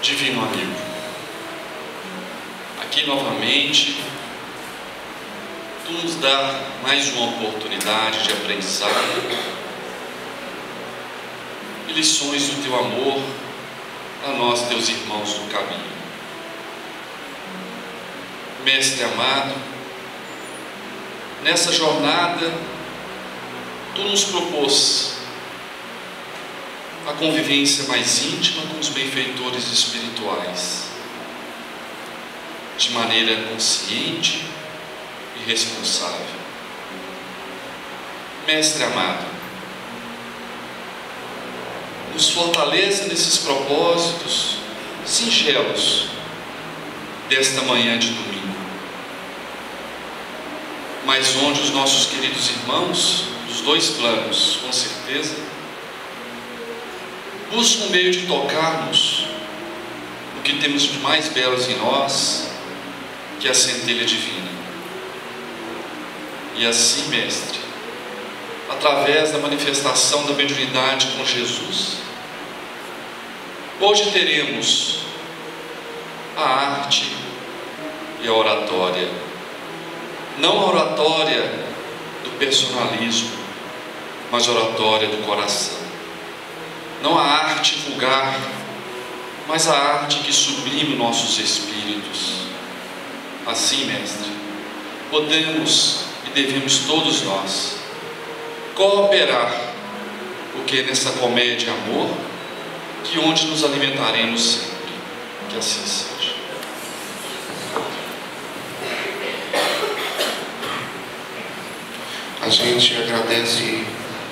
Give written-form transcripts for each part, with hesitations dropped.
Divino amigo, aqui novamente Tu nos dá mais uma oportunidade de aprendizado e lições do Teu amor a nós, Teus irmãos do caminho. Mestre amado, nessa jornada Tu nos propôs a convivência mais íntima com os benfeitores espirituais, de maneira consciente e responsável. Mestre amado, nos fortaleça nesses propósitos singelos desta manhã de domingo, mas onde os nossos queridos irmãos dos dois planos, com certeza, busca um meio de tocar-nos no que temos de mais belos em nós, que é a centelha divina. E assim, Mestre, através da manifestação da mediunidade com Jesus, hoje teremos a arte e a oratória. Não a oratória do personalismo, mas a oratória do coração. Não a arte vulgar, mas a arte que sublime nossos espíritos. Assim, Mestre, podemos e devemos todos nós cooperar, porque é nessa comédia amor que onde nos alimentaremos sempre. Que assim seja. A gente agradece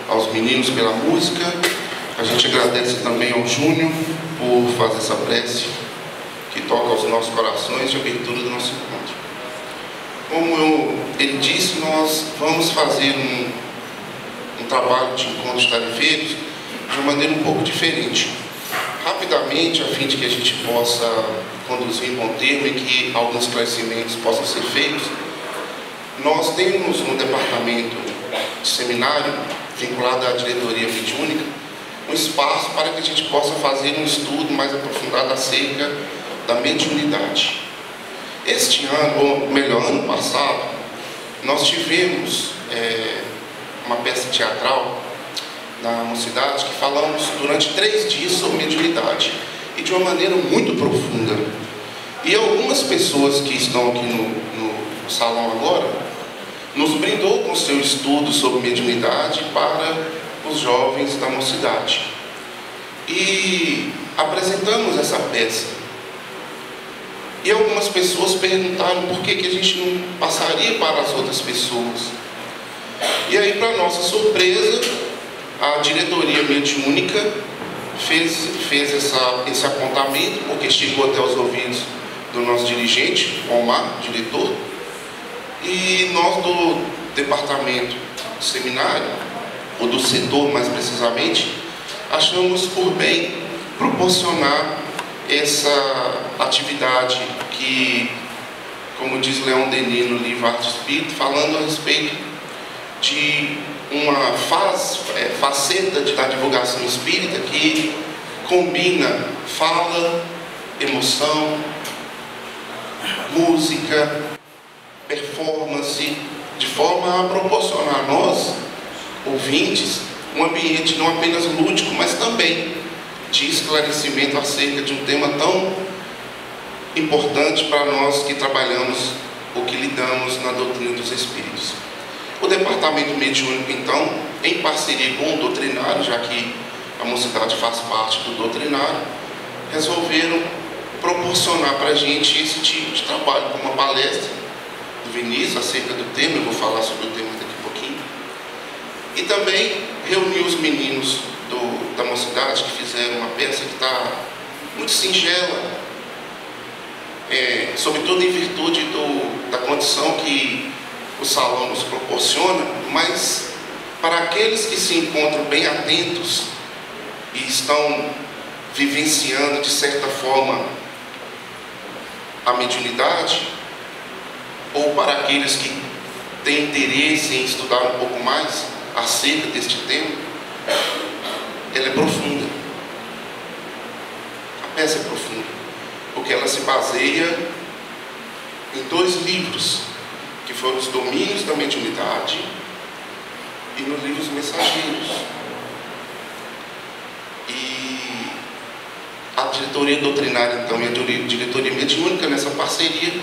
aos meninos pela música. A gente agradece também ao Júnior por fazer essa prece que toca aos nossos corações de abertura do nosso encontro. Como ele disse, nós vamos fazer um trabalho de encontros tarefeiros de uma maneira um pouco diferente. Rapidamente, a fim de que a gente possa conduzir em bom termo e que alguns esclarecimentos possam ser feitos, nós temos no departamento de seminário, vinculado à diretoria mediúnica, um espaço para que a gente possa fazer um estudo mais aprofundado acerca da mediunidade. Este ano, ou melhor, ano passado, nós tivemos uma peça teatral na Mocidade que falamos durante 3 dias sobre mediunidade e de uma maneira muito profunda. E algumas pessoas que estão aqui no salão agora nos brindou com seu estudo sobre mediunidade para os jovens da Mocidade. E apresentamos essa peça. E algumas pessoas perguntaram por que a gente não passaria para as outras pessoas. E aí, para nossa surpresa, a diretoria mediúnica fez esse apontamento, porque chegou até os ouvidos do nosso dirigente, Omar, diretor, e nós do departamento do seminário, ou do setor mais precisamente, achamos por bem proporcionar essa atividade que, como diz Leon Denis no livro Arte e Espírito, falando a respeito de uma faceta da divulgação espírita que combina fala, emoção, música, performance, de forma a proporcionar a nós, ouvintes, um ambiente não apenas lúdico, mas também de esclarecimento acerca de um tema tão importante para nós que trabalhamos ou que lidamos na doutrina dos Espíritos. O departamento mediúnico, então, em parceria com o doutrinário, já que a Mocidade faz parte do doutrinário, resolveram proporcionar para a gente esse tipo de trabalho, com uma palestra do Vinícius acerca do tema. Eu vou falar sobre o tema daqui a pouquinho. E também reunir os meninos da Mocidade que fizeram uma peça que está muito singela, sobretudo em virtude da condição que o salão nos proporciona, mas para aqueles que se encontram bem atentos e estão vivenciando de certa forma a mediunidade, ou para aqueles que têm interesse em estudar um pouco mais acerca deste tema, ela é profunda. A peça é profunda. porque ela se baseia em 2 livros, que foram os Domínios da Mediunidade e nos livros Mensageiros. E a diretoria doutrinária, então, e a diretoria mediúnica, nessa parceria,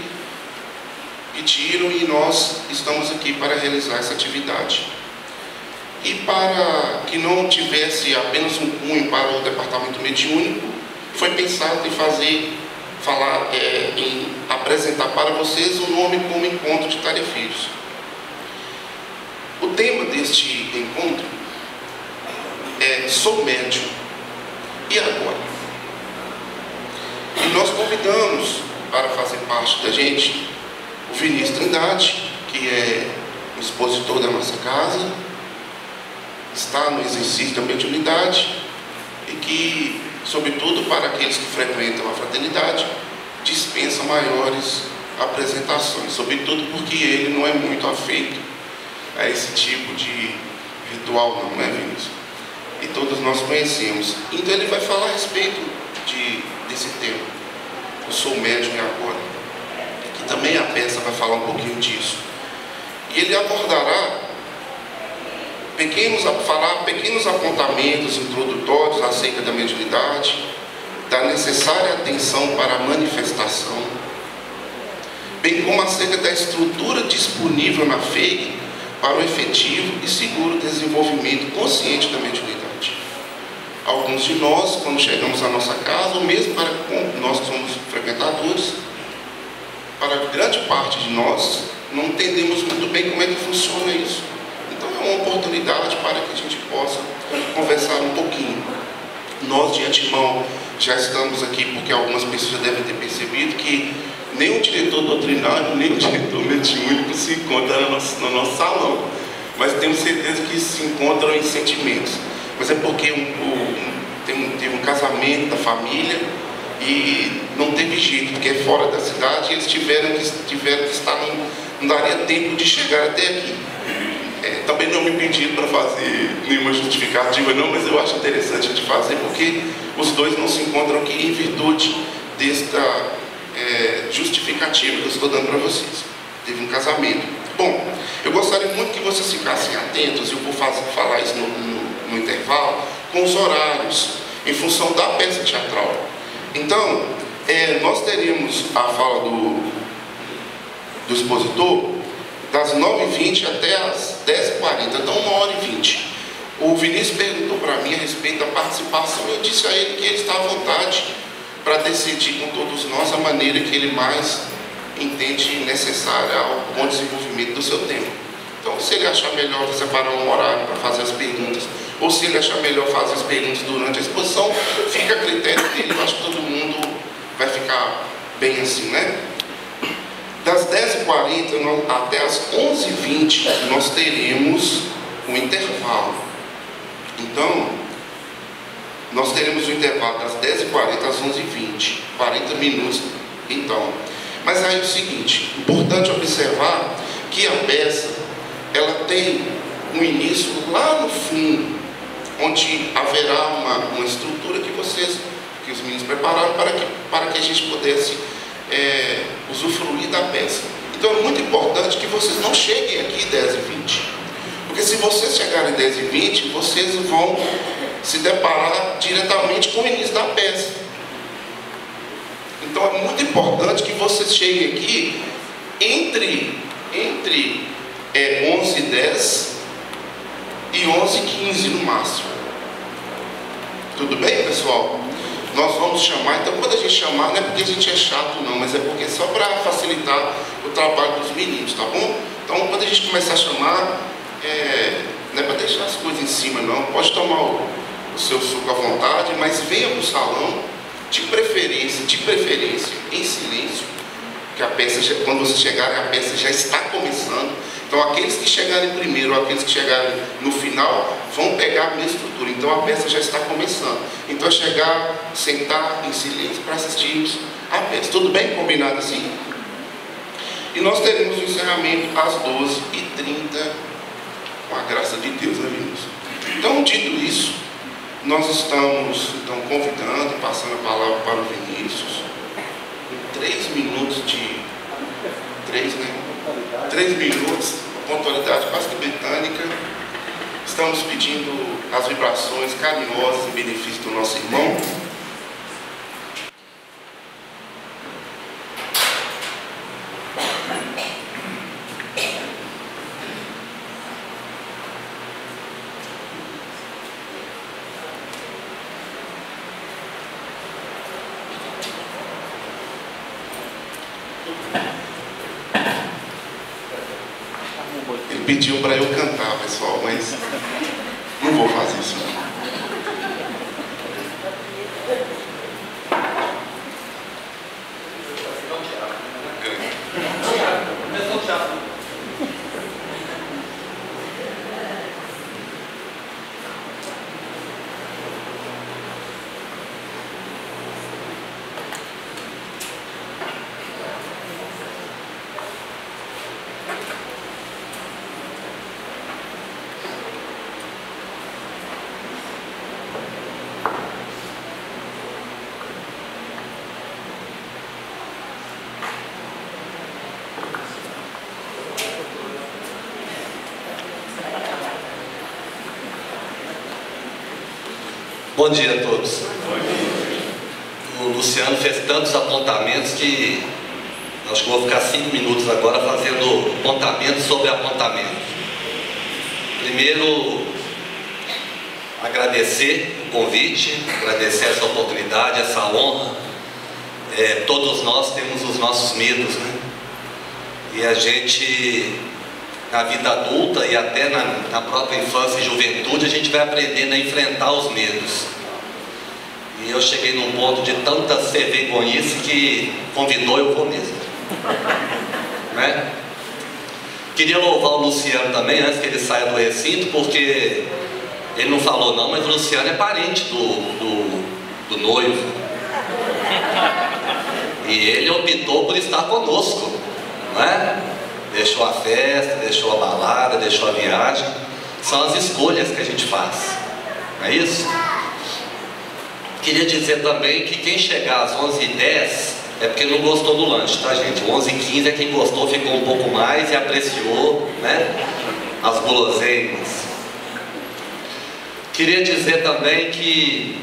pediram, e nós estamos aqui para realizar essa atividade. E para que não tivesse apenas um cunho para o departamento mediúnico, foi pensado em em apresentar para vocês o nome como Encontro de Tarefeiros. O tema deste encontro é Sou Médium, e agora? E nós convidamos para fazer parte da gente o Vinícius Trindade, que é o expositor da nossa casa, está no exercício da mediunidade e que, sobretudo para aqueles que frequentam a fraternidade, dispensa maiores apresentações, sobretudo porque ele não é muito afeito a esse tipo de ritual, não é, Vinícius? E todos nós conhecemos. Então ele vai falar a respeito desse tema. Eu sou médium e agora. E que também a peça vai falar um pouquinho disso. E ele abordará pequenos apontamentos introdutórios acerca da mediunidade, da necessária atenção para a manifestação, bem como acerca da estrutura disponível na FEIG para o efetivo e seguro desenvolvimento consciente da mediunidade. Alguns de nós, quando chegamos à nossa casa, ou mesmo para nós que somos frequentadores, para grande parte de nós, não entendemos muito bem como é que funciona isso. Então é uma oportunidade para que a gente possa conversar um pouquinho. Nós, de antemão, já estamos aqui porque algumas pessoas já devem ter percebido que nem o diretor doutrinário, nem o diretor mediúnico se encontra no nosso salão. Mas temos certeza que se encontram em sentimentos. Mas é porque teve um casamento da família e não teve jeito, porque é fora da cidade, e eles tiveram que estar, não daria tempo de chegar até aqui. Também não me pediram para fazer nenhuma justificativa não, mas eu acho interessante a gente fazer, porque os dois não se encontram aqui em virtude desta justificativa que eu estou dando para vocês. Teve um casamento. Bom, eu gostaria muito que vocês ficassem atentos, eu vou falar isso no intervalo, com os horários, em função da peça teatral. Então, nós teríamos a fala do expositor das 9h20 até as 10h40, então 1h20. O Vinícius perguntou para mim a respeito da participação e eu disse a ele que ele está à vontade para decidir com todos nós a maneira que ele mais entende necessária ao bom desenvolvimento do seu tempo. Então, se ele achar melhor separar um horário para fazer as perguntas, ou se ele achar melhor fazer as perguntas durante a exposição, fica a critério dele. Eu acho que todo mundo vai ficar bem assim, né? Das 10h40 até as 11h20 nós teremos um intervalo. Então, nós teremos um intervalo das 10h40 às 11h20, 40 minutos. Então, mas aí é o seguinte, importante observar que a peça, ela tem um início lá no fundo, onde haverá uma estrutura que os meninos prepararam para que a gente pudesse usufruir da peça. Então é muito importante que vocês não cheguem aqui 10h20, porque se vocês chegarem 10h20, vocês vão se deparar diretamente com o início da peça. Então é muito importante que vocês cheguem aqui entre 11h10 e 11h15 no máximo. Tudo bem, pessoal? Nós vamos chamar, então quando a gente chamar, não é porque a gente é chato não, mas é porque é só para facilitar o trabalho dos meninos, tá bom? Então quando a gente começar a chamar, não é para deixar as coisas em cima não, pode tomar o seu suco à vontade, mas venha para o salão, de preferência, em silêncio, que a peça, quando vocês chegarem, a peça já está começando. Então aqueles que chegarem primeiro ou aqueles que chegarem no final vão pegar a mesma estrutura. Então a peça já está começando. Então é chegar, sentar em silêncio para assistirmos a peça. Tudo bem? Combinado assim? E nós teremos o encerramento às 12h30, com a graça de Deus, né, meninos? Então, dito isso, nós estamos então convidando, passando a palavra para o Vinícius, 3 minutos de... 3, né? 3 minutos, pontualidade quase que britânica. Estamos pedindo as vibrações carinhosas em benefício do nosso irmão. Ele pediu para eu cantar, pessoal, mas não vou fazer isso não. Bom dia a todos. O Luciano fez tantos apontamentos que acho que vou ficar 5 minutos agora fazendo apontamento sobre apontamento. Primeiro, agradecer o convite, agradecer essa oportunidade, essa honra. Todos nós temos os nossos medos, né? E a gente, na vida adulta e até na própria infância e juventude, a gente vai aprendendo a enfrentar os medos. E eu cheguei num ponto de tanta ser vergonhice que convidou, eu vou mesmo. Né? Queria louvar o Luciano também, antes que ele saia do recinto, porque ele não falou não, mas o Luciano é parente do noivo. E ele optou por estar conosco, não é? Deixou a festa, deixou a balada, deixou a viagem. São as escolhas que a gente faz, não é isso? Queria dizer também que quem chegar às 11h10 é porque não gostou do lanche, tá, gente? 11h15 é quem gostou, ficou um pouco mais e apreciou, né, as guloseimas. Queria dizer também que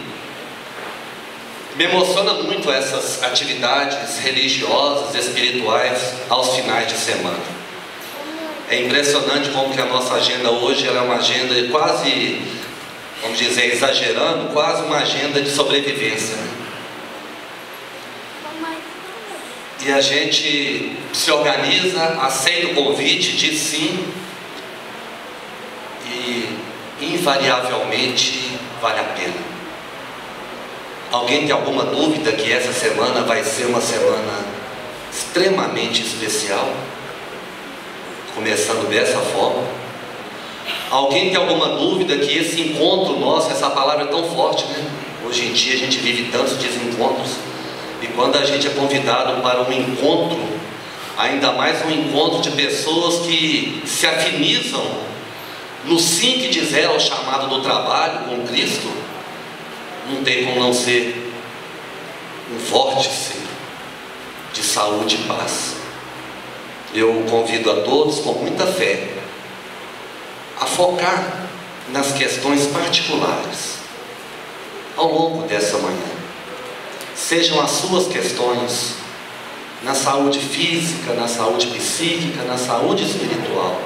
me emociona muito essas atividades religiosas, espirituais aos finais de semana. É impressionante como que a nossa agenda hoje ela é uma agenda quase, vamos dizer, exagerando, quase uma agenda de sobrevivência. E a gente se organiza, aceita o convite, diz sim, e invariavelmente vale a pena. Alguém tem alguma dúvida que essa semana vai ser uma semana extremamente especial? Começando dessa forma. Alguém tem alguma dúvida que esse encontro nosso, essa palavra é tão forte, né? Hoje em dia a gente vive tantos desencontros. E quando a gente é convidado para um encontro, ainda mais um encontro de pessoas que se afinizam no sim que dizer ao chamado do trabalho com Cristo, não tem como não ser um vórtice de saúde e paz. Eu convido a todos com muita fé a focar nas questões particulares ao longo dessa manhã. Sejam as suas questões na saúde física, na saúde psíquica, na saúde espiritual,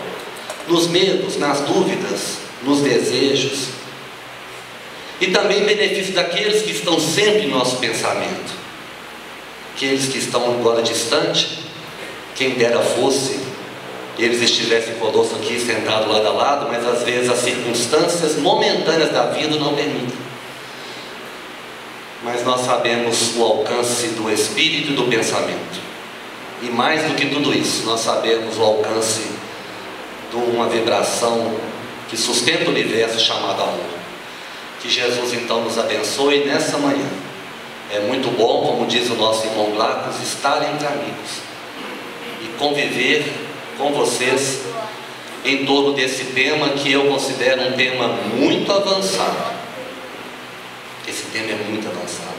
nos medos, nas dúvidas, nos desejos, e também em benefício daqueles que estão sempre em nosso pensamento, aqueles que estão agora distante, quem dera fosse eles estivessem conosco aqui sentados lado a lado, mas às vezes as circunstâncias momentâneas da vida não permitem. Mas nós sabemos o alcance do espírito e do pensamento, e mais do que tudo isso, nós sabemos o alcance de uma vibração que sustenta o universo chamado amor. Que Jesus então nos abençoe nessa manhã. É muito bom, como diz o nosso irmão Glaucus, estar entre amigos e conviver com vocês em torno desse tema que eu considero um tema muito avançado. Esse tema é muito avançado.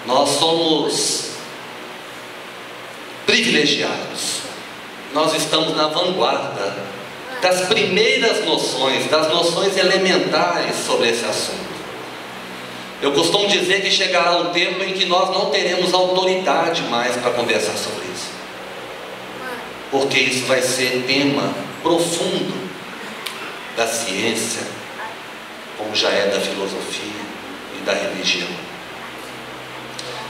Nós somos privilegiados. Nós estamos na vanguarda das primeiras noções, das noções elementares sobre esse assunto. Eu costumo dizer que chegará um tempo em que nós não teremos autoridade mais para conversar sobre isso, porque isso vai ser tema profundo da ciência, como já é da filosofia e da religião.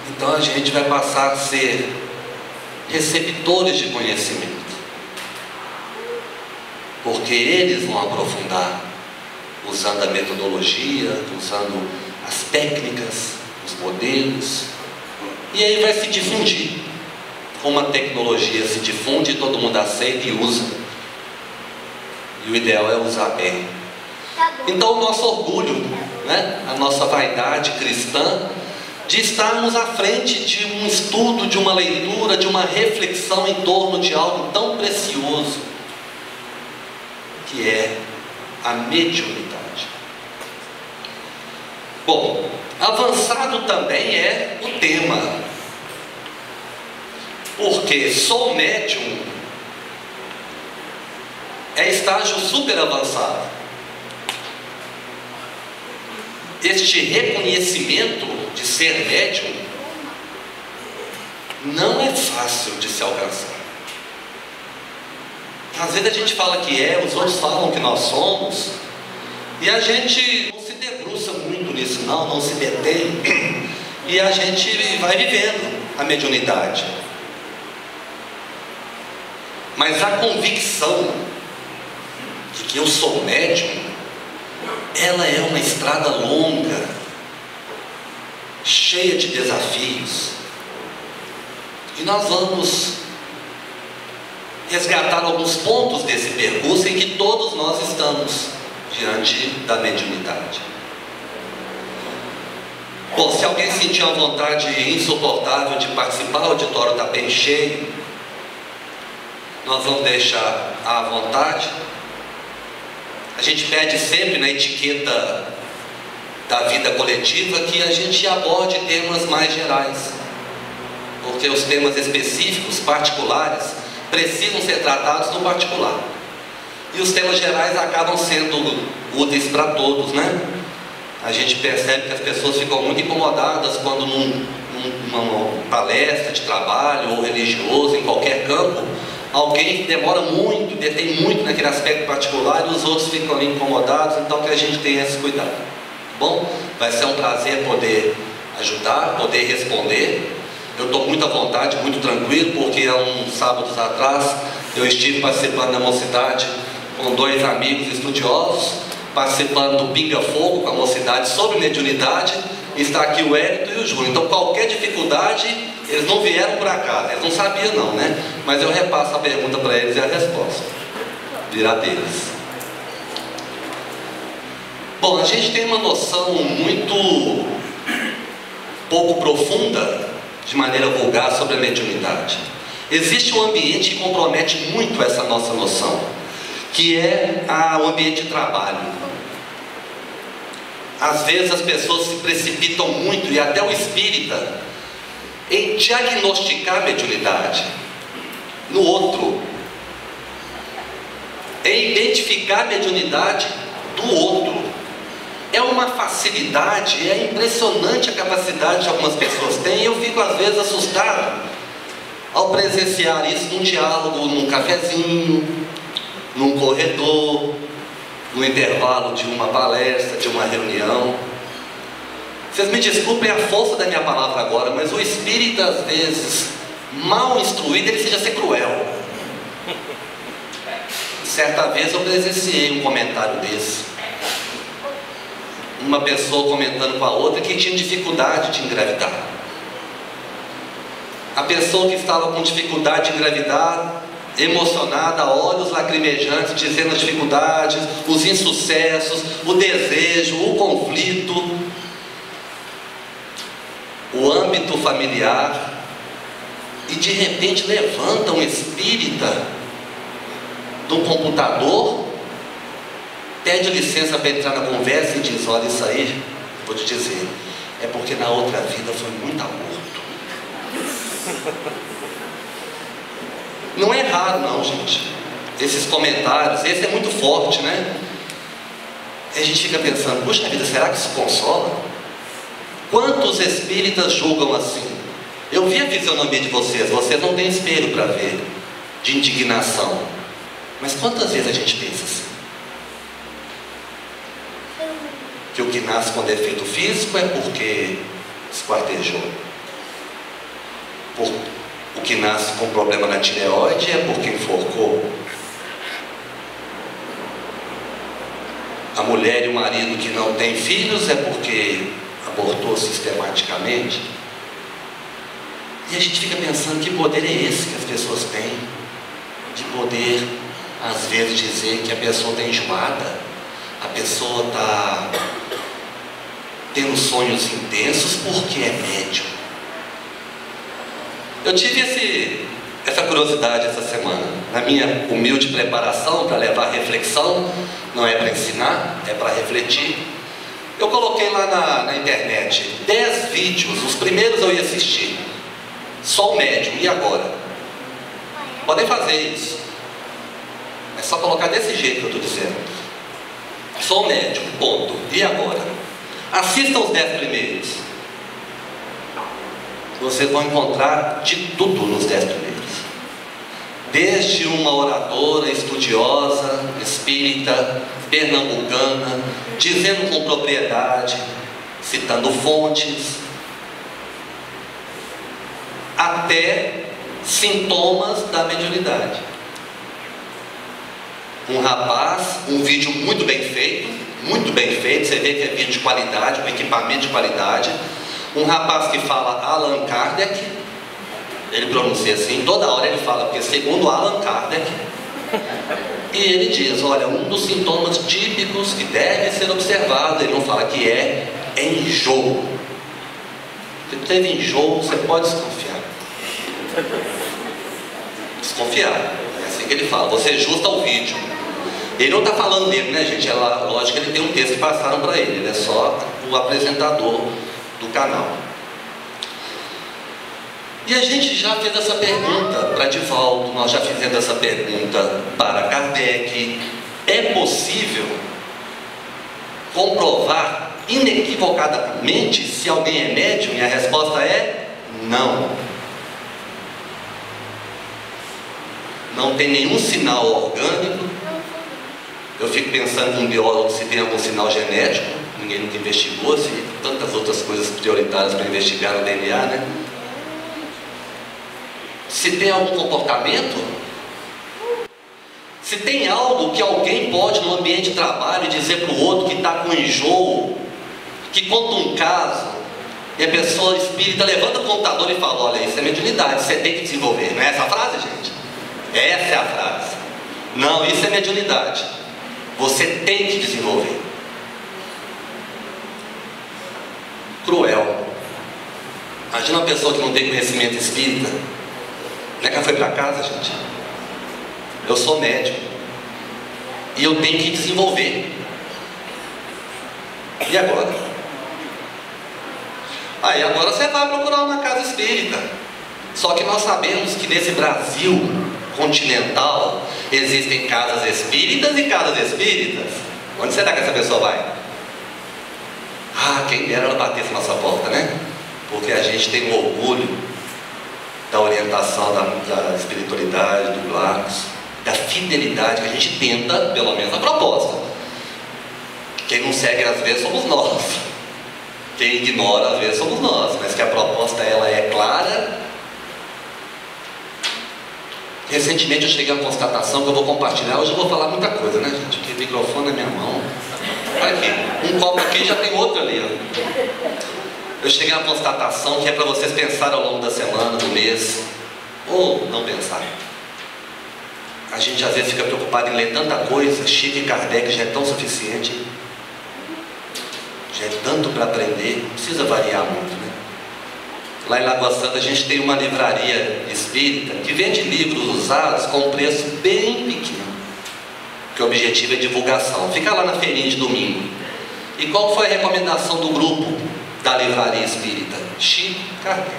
Então a gente vai passar a ser receptores de conhecimento, porque eles vão aprofundar, usando a metodologia, usando as técnicas, os modelos, e aí vai se difundir. Como a tecnologia se difunde, todo mundo aceita e usa, e o ideal é usar bem. Então o nosso orgulho, né? A nossa vaidade cristã de estarmos à frente de um estudo, de uma leitura, de uma reflexão em torno de algo tão precioso que é a mediunidade. Bom, avançado também é o tema, porque sou médium é estágio super avançado. Este reconhecimento de ser médium não é fácil de se alcançar. Às vezes a gente fala que é, os outros falam que nós somos, e a gente não se debruça muito nisso, não se detém, e a gente vai vivendo a mediunidade. Mas a convicção de que eu sou médium, ela é uma estrada longa, cheia de desafios, e nós vamos resgatar alguns pontos desse percurso em que todos nós estamos diante da mediunidade. Bom, se alguém sentir uma vontade insuportável de participar, o auditório está bem cheio, nós vamos deixar à vontade. A gente pede sempre na etiqueta da vida coletiva que a gente aborde temas mais gerais, porque os temas específicos, particulares, precisam ser tratados no particular, e os temas gerais acabam sendo úteis para todos, né? A gente percebe que as pessoas ficam muito incomodadas quando numa palestra de trabalho ou religioso, em qualquer campo, alguém demora muito, detém muito naquele aspecto particular, e os outros ficam ali incomodados. Então que a gente tenha esse cuidado, tá bom? Vai ser um prazer poder ajudar, poder responder. Eu estou muito à vontade, muito tranquilo, porque há uns sábados atrás eu estive participando da mocidade com dois amigos estudiosos, participando do Pinga Fogo com a mocidade sobre mediunidade. Está aqui o Hélito e o Júnior. Então qualquer dificuldade, eles não vieram por acaso, eles não sabiam não, né? Mas eu repasso a pergunta para eles e a resposta virá deles. Bom, a gente tem uma noção muito pouco profunda, de maneira vulgar, sobre a mediunidade. Existe um ambiente que compromete muito essa nossa noção, que é o ambiente de trabalho. Às vezes as pessoas se precipitam muito, e até o espírita, em diagnosticar a mediunidade no outro, em identificar a mediunidade do outro. É uma facilidade, é impressionante a capacidade que algumas pessoas têm, e eu fico às vezes assustado ao presenciar isso num diálogo, num cafezinho, num corredor, no intervalo de uma palestra, de uma reunião. Vocês me desculpem a força da minha palavra agora, mas o espírita, às vezes, mal instruído, ele seja ser cruel. Certa vez eu presenciei um comentário desse. Uma pessoa comentando com a outra que tinha dificuldade de engravidar. A pessoa que estava com dificuldade de engravidar, emocionada, olhos lacrimejantes, dizendo as dificuldades, os insucessos, o desejo, o conflito, o âmbito familiar, e de repente levanta um espírita de um computador, pede licença para entrar na conversa e diz: olha, isso aí, vou te dizer, é porque na outra vida foi muito aborto. Não é raro não, gente, esses comentários. Esse é muito forte, né? E a gente fica pensando, puxa vida, será que isso consola? Quantos espíritas julgam assim? Eu vi a fisionomia de vocês não têm espelho para ver, de indignação. Mas quantas vezes a gente pensa assim? Que o que nasce com defeito físico é porque esquartejou. O que nasce com problema na tireoide é porque enforcou. A mulher e o marido que não têm filhos é porque abortou sistematicamente. E a gente fica pensando, que poder é esse que as pessoas têm? De poder, às vezes, dizer que a pessoa está enjoada, a pessoa está tendo sonhos intensos porque é médium. Eu tive essa curiosidade essa semana, na minha humilde preparação para levar a reflexão. Não é para ensinar, é para refletir. Eu coloquei lá na internet 10 vídeos, os primeiros eu ia assistir. Só o médium, e agora? Podem fazer isso. É só colocar desse jeito que eu estou dizendo. Só o médium, ponto. E agora? Assistam os 10 primeiros. Vocês vão encontrar de tudo nos 10 primeiros. Desde uma oradora estudiosa, espírita, pernambucana, dizendo com propriedade, citando fontes, até sintomas da mediunidade. Um rapaz, um vídeo muito bem feito, você vê que é vídeo de qualidade, um equipamento de qualidade. Um rapaz que fala Allan Kardec, ele pronuncia assim, toda hora ele fala, porque segundo Allan Kardec, e ele diz, olha, um dos sintomas típicos que deve ser observado, ele não fala que é enjoo. Se teve enjoo, você pode desconfiar. Desconfiar, é assim que ele fala, você ajusta o vídeo. Ele não está falando dele, né, gente? É lógico que ele tem um texto que passaram para ele é só o apresentador do canal. E a gente já fez essa pergunta para Divaldo, nós já fizemos essa pergunta para Kardec. É possível comprovar inequivocadamente se alguém é médium? E a resposta é não. Não tem nenhum sinal orgânico. Eu fico pensando em um biólogo se tem algum sinal genético. Ninguém nunca investigou, se tantas outras coisas prioritárias para investigar no DNA, né? Se tem algum comportamento, se tem algo que alguém pode no ambiente de trabalho dizer para o outro que está com enjoo, que conta um caso, e a pessoa espírita levanta o computador e fala, olha, isso é mediunidade, você tem que desenvolver. Não é essa a frase, gente? Essa é a frase. Não, isso é mediunidade, você tem que desenvolver. Cruel. Imagina uma pessoa que não tem conhecimento espírita. Não é que ela foi para casa, gente? Eu sou médium e eu tenho que desenvolver. E agora? Aí agora você vai procurar uma casa espírita. Só que nós sabemos que nesse Brasil continental existem casas espíritas e casas espíritas. Onde será que essa pessoa vai? Ah, quem dera ela batesse na nossa porta, né? Porque a gente tem um orgulho da orientação da espiritualidade, do Glacos, da fidelidade que a gente tenta, pelo menos a proposta. Quem não segue às vezes somos nós, quem ignora às vezes somos nós, mas que a proposta ela é clara. Recentemente eu cheguei à constatação que eu vou compartilhar. Hoje eu vou falar muita coisa, né, gente? Porque o microfone na minha mão. Olha aqui, um copo aqui já tem outro ali, ó. Eu cheguei à constatação que é para vocês pensarem ao longo da semana, do mês, ou não pensar. A gente às vezes fica preocupado em ler tanta coisa. Chico e Kardec já é tão suficiente, já é tanto para aprender, não precisa variar muito, né? Lá em Lagoa Santa a gente tem uma livraria espírita que vende livros usados com um preço bem pequeno, que o objetivo é divulgação. Fica lá na feirinha de domingo. E qual foi a recomendação do grupo da livraria espírita? Chico Kardec.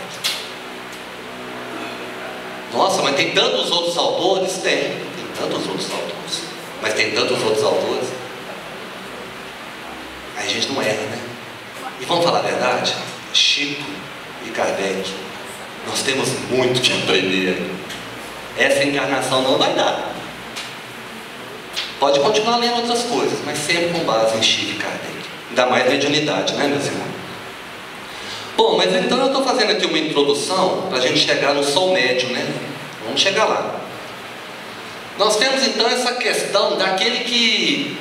Nossa, mas tem tantos outros autores? Tem tantos outros autores. Mas tem tantos outros autores. Aí a gente não erra, né? E vamos falar a verdade? Chico e Kardec, nós temos muito que aprender. Essa encarnação não vai dar. Pode continuar lendo outras coisas, mas sempre com base em Chico e Kardec. Ainda mais mediunidade, né, meus irmãos? Bom, mas então eu estou fazendo aqui uma introdução para a gente chegar no Sou Médium, né? Vamos chegar lá. Nós temos então essa questão daquele que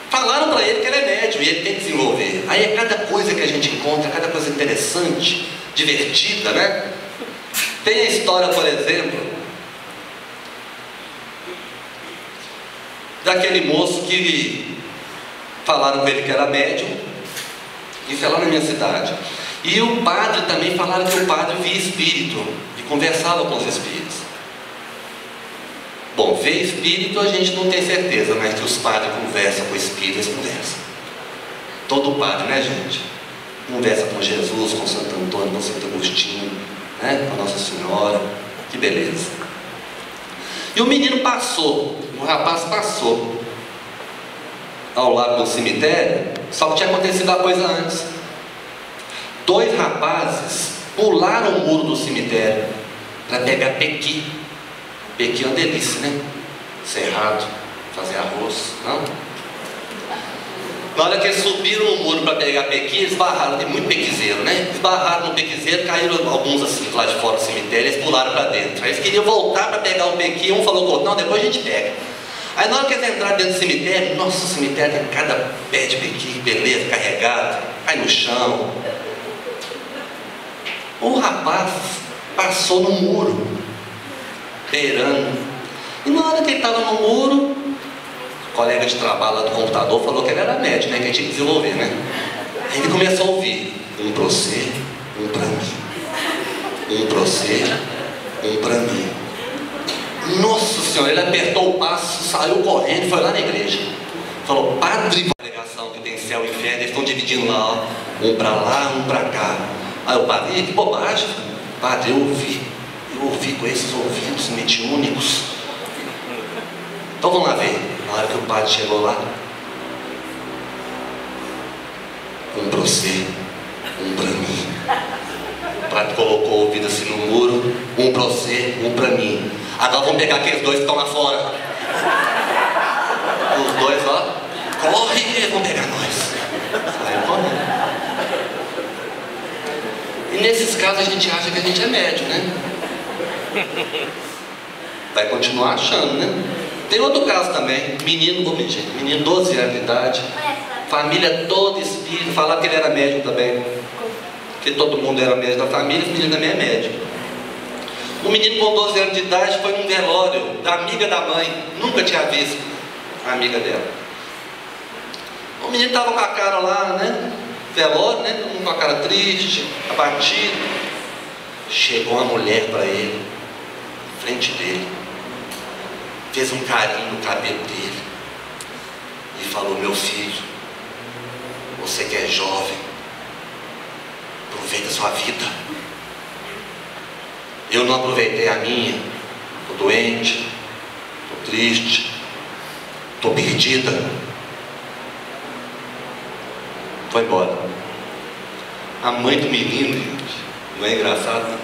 falaram para ele que ele é médium e ele tem que desenvolver. Aí é cada coisa que a gente encontra, cada coisa interessante, divertida, né? Tem a história, por exemplo, daquele moço que falaram com ele que era médium, isso é lá na minha cidade. E o padre também falaram que o padre via espírito e conversava com os espíritos. Bom, ver espírito a gente não tem certeza, mas que os padres conversam com espíritos, conversam. Todo padre, né, gente? Conversa com Jesus, com Santo Antônio, com Santo Agostinho, né? Com Nossa Senhora. Que beleza. E o menino passou, o rapaz passou ao lado do cemitério, só que tinha acontecido a coisa antes. 2 rapazes pularam o muro do cemitério para pegar pequi. Pequi é uma delícia, né? Cerrado, fazer arroz, não? Na hora que eles subiram no muro para pegar pequi, eles esbarraram, tem muito pequizeiro, né? Esbarraram no pequizeiro, caíram alguns assim lá de fora do cemitério, eles pularam para dentro. Aí eles queriam voltar para pegar o pequi, um falou com o outro, não, depois a gente pega. Aí na hora que eles entraram dentro do cemitério, nossa, o cemitério tem cada pé de pequi, beleza, carregado, cai no chão. O rapaz passou no muro, beirando. E na hora que ele estava no muro, o colega de trabalho lá do computador falou que ele era médico, né? Que ele tinha que desenvolver, né? Aí ele começou a ouvir: um pra você, um pra mim. Um pra você, um pra mim. Nossa Senhora, ele apertou o passo, saiu correndo e foi lá na igreja. Falou: padre, a pregação que tem céu e inferno, eles estão dividindo lá, ó, um pra lá, um pra cá. Aí o padre: que bobagem. Padre, eu ouvi com esses ouvidos mediúnicos. Então vamos lá ver. Na hora que o padre chegou lá: um pra você, um pra mim. O padre colocou o ouvido assim no muro: um pra você, um pra mim. Agora vamos pegar aqueles 2 que estão lá fora. Os 2, ó, corre, vão pegar nós. Saiu correndo. E nesses casos a gente acha que a gente é médium, né? Vai continuar achando, né? Tem outro caso também, menino 12 anos de idade, família toda espírita, falava que ele era médium também, que todo mundo era médium da família, o menino também é médium. O menino com 12 anos de idade foi num velório da amiga da mãe, nunca tinha visto a amiga dela. O menino estava com a cara lá, né? Velório, né? Todo mundo com a cara triste, abatido. Chegou uma mulher para ele, em frente dele, fez um carinho no cabelo dele e falou: meu filho, você que é jovem, aproveita a sua vida. Eu não aproveitei a minha, estou doente, estou triste, estou perdida. Foi embora. A mãe do menino, gente, não é engraçado?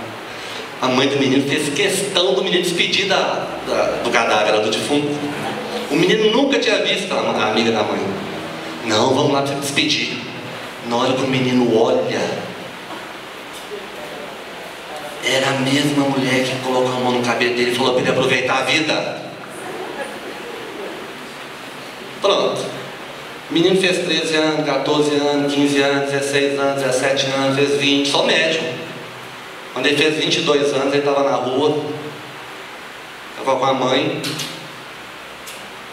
A mãe do menino fez questão do menino despedir do cadáver, do defunto. O menino nunca tinha visto a amiga da mãe. Não, vamos lá para despedir. Na hora que o menino olha, era a mesma mulher que colocou a mão no cabelo dele e falou para ele aproveitar a vida. Pronto. O menino fez 13 anos, 14 anos, 15 anos, 16 anos, 17 anos, fez 20, só médium. Quando ele fez 22 anos, ele estava na rua, estava com a mãe,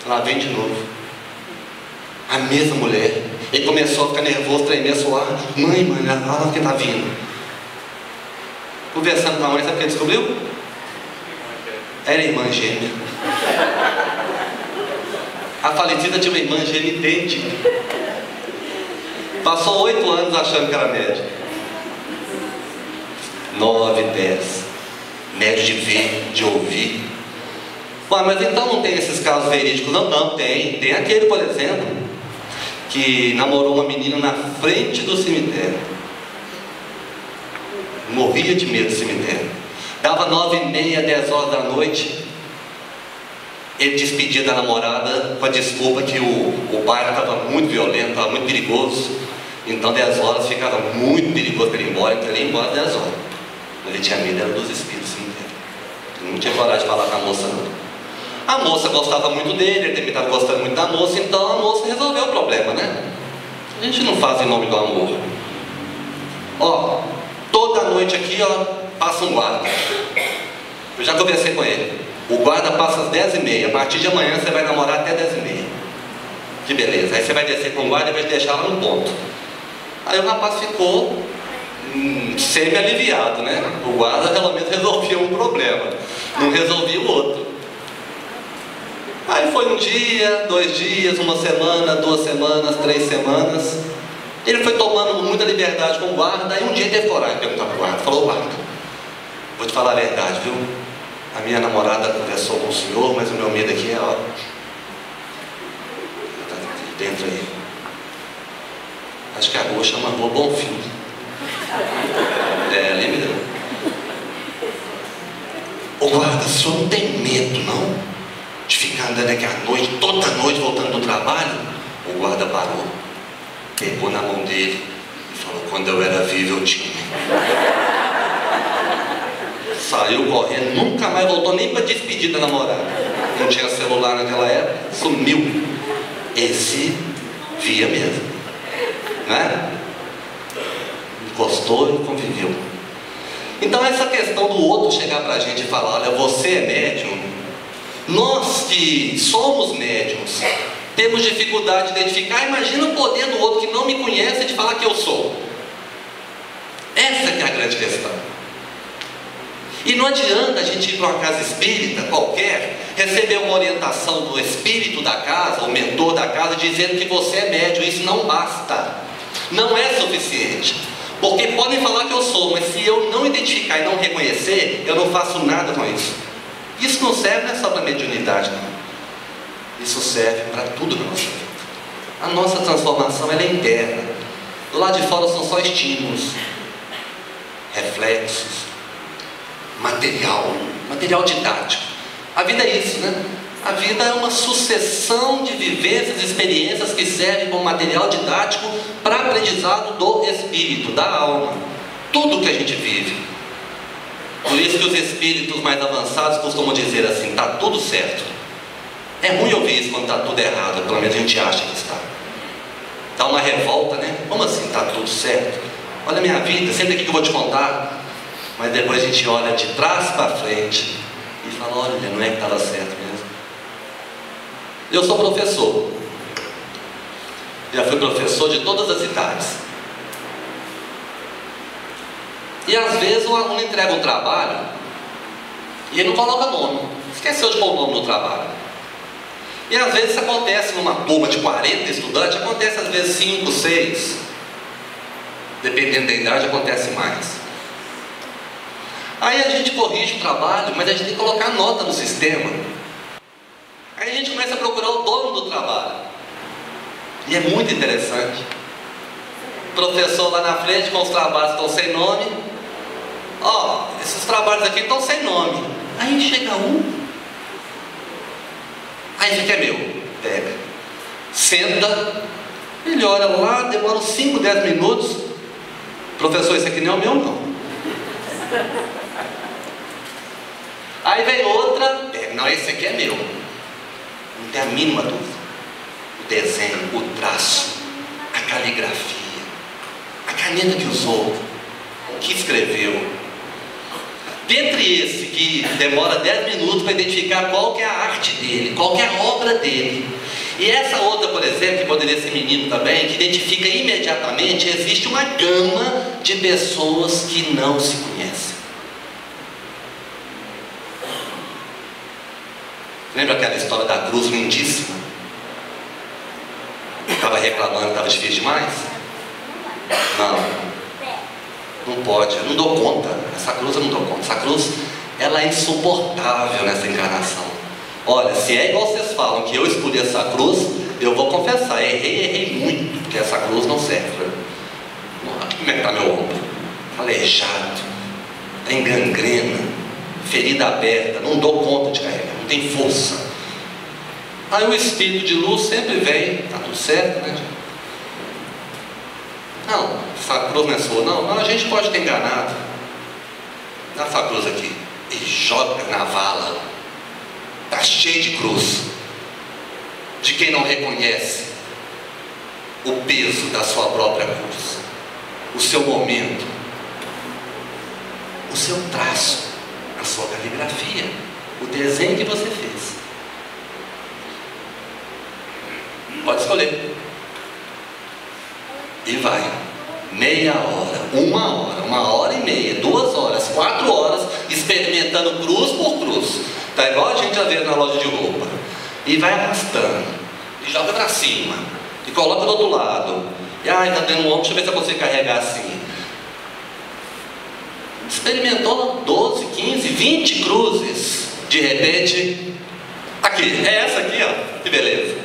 lá vem de novo. A mesma mulher. Ele começou a ficar nervoso, tremer, suar. Mãe, olha que está vindo. Conversando com a mãe, sabe o que ele descobriu? Era irmã gêmea. A falecida tinha uma irmã gêmea idêntica. Passou 8 anos achando que era médium. 9, 10. médio de ver, de ouvir. Ué, mas então não tem esses casos verídicos? Não, não, tem. Tem aquele, por exemplo, que namorou uma menina na frente do cemitério. Morria de medo do cemitério. Dava 9h30, 10 horas da noite. Ele despedia da namorada com a desculpa que o bairro estava muito violento, estava muito perigoso. Então 10 horas ficava muito perigoso para ele ir embora, então ele ia embora 10 horas. Mas ele tinha medo, era dos espíritos do cemitério. Ele não tinha coragem de falar com a moça, não. A moça gostava muito dele, ele também estava gostando muito da moça, então a moça resolveu o problema, né? A gente não faz em nome do amor. Ó, toda noite aqui, ó, passa um guarda. Eu já conversei com ele. O guarda passa às 10h30, a partir de amanhã você vai namorar até 10h30. Que beleza. Aí você vai descer com o guarda e vai deixar lá no ponto. Aí o rapaz ficou semi-aliviado, né? O guarda pelo menos resolvia um problema, não resolvia o outro. Aí foi um dia, 2 dias, 1 semana, 2 semanas, 3 semanas. Ele foi tomando muita liberdade com o guarda. Aí um dia ele teve coragem de perguntar para o guarda. Falou: guarda, vou te falar a verdade, viu? A minha namorada conversou com o senhor, mas o meu medo aqui é, ó, tá dentro aí. Acho que a rua chama Rua Bonfim. É, ali mesmo. Ô guarda, o senhor não tem medo, não? De ficar andando aqui à noite, toda noite voltando do trabalho? O guarda parou, pegou na mão dele e falou: quando eu era vivo eu tinha. Saiu correndo, nunca mais voltou nem para despedir da namorada. Não tinha celular naquela época, sumiu. Esse via mesmo, né? Encostou e conviveu. Então essa questão do outro chegar para a gente e falar: olha, você é médium. Nós que somos médiums temos dificuldade de identificar. Imagina o poder do outro que não me conhece de falar que eu sou. Essa que é a grande questão. E não adianta a gente ir para uma casa espírita qualquer, receber uma orientação do espírito da casa, o mentor da casa, dizendo que você é médium. Isso não basta, não é suficiente. Porque podem falar que eu sou, mas se eu não identificar e não reconhecer, eu não faço nada com isso. Isso não serve, não é só para mediunidade, não. Isso serve para tudo na nossa vida. A nossa transformação, ela é interna. Do lado de fora são só estímulos, reflexos, material didático. A vida é isso, né? A vida é uma sucessão de vivências, experiências que servem como material didático para aprendizado do espírito, da alma. Tudo que a gente vive. Por isso que os espíritos mais avançados costumam dizer assim: está tudo certo. É ruim ouvir isso quando está tudo errado, pelo menos a gente acha que está. Dá uma revolta, né? Como assim está tudo certo? Olha a minha vida, sempre aqui que eu vou te contar. Mas depois a gente olha de trás para frente e fala: olha, não é que estava certo mesmo. Eu sou professor. Já fui professor de todas as idades. E às vezes o aluno entrega um trabalho e ele não coloca nome. Esqueceu de pôr o nome no trabalho. E às vezes isso acontece numa turma de 40 estudantes, acontece às vezes 5, 6. Dependendo da idade, acontece mais. Aí a gente corrige o trabalho, mas a gente tem que colocar nota no sistema. Aí a gente começa a procurar o dono do trabalho. E é muito interessante. O professor lá na frente com os trabalhos estão sem nome. Ó, esses trabalhos aqui estão sem nome. Aí chega um. Aí fica: é meu. Pega. Senta. Ele olha lá, demora uns 5, 10 minutos. Professor, esse aqui não é o meu, não. Aí vem outra. Não, esse aqui é meu. Não tem a mínima dúvida. O desenho, o traço, a caligrafia, a caneta que usou, o que escreveu. Dentre esse que demora 10 minutos para identificar qual que é a arte dele, qual que é a obra dele. E essa outra, por exemplo, que poderia ser menino também, que identifica imediatamente, existe uma gama de pessoas que não se conhecem. Lembra aquela história da cruz lindíssima? Estava reclamando, estava difícil demais? Não pode, eu não dou conta. Essa cruz eu não dou conta. Essa cruz ela é insuportável nessa encarnação. Olha, se é igual vocês falam que eu escolhi essa cruz, eu vou confessar, errei muito, porque essa cruz não serve. Como é que está meu ombro? Aleijado, está em gangrena, ferida aberta, não dou conta de carregar, não tem força. Aí o espírito de luz sempre vem, tá tudo certo, né? Não, essa cruz não é sua, não, a gente pode ter enganado. Dá essa cruz aqui e joga na vala. Está cheio de cruz, de quem não reconhece o peso da sua própria cruz, o seu momento, o seu traço, a sua caligrafia, o desenho que você fez. Pode escolher. E vai. Meia hora, 1 hora, 1 hora e meia, 2 horas, 4 horas, experimentando cruz por cruz. Está igual a gente já vê na loja de roupa. E vai arrastando, e joga para cima, e coloca do outro lado. E está dando um ombro, deixa eu ver se eu consigo carregar assim. Experimentou 12, 15, 20 cruzes. De repente, aqui, é essa aqui, ó, que beleza.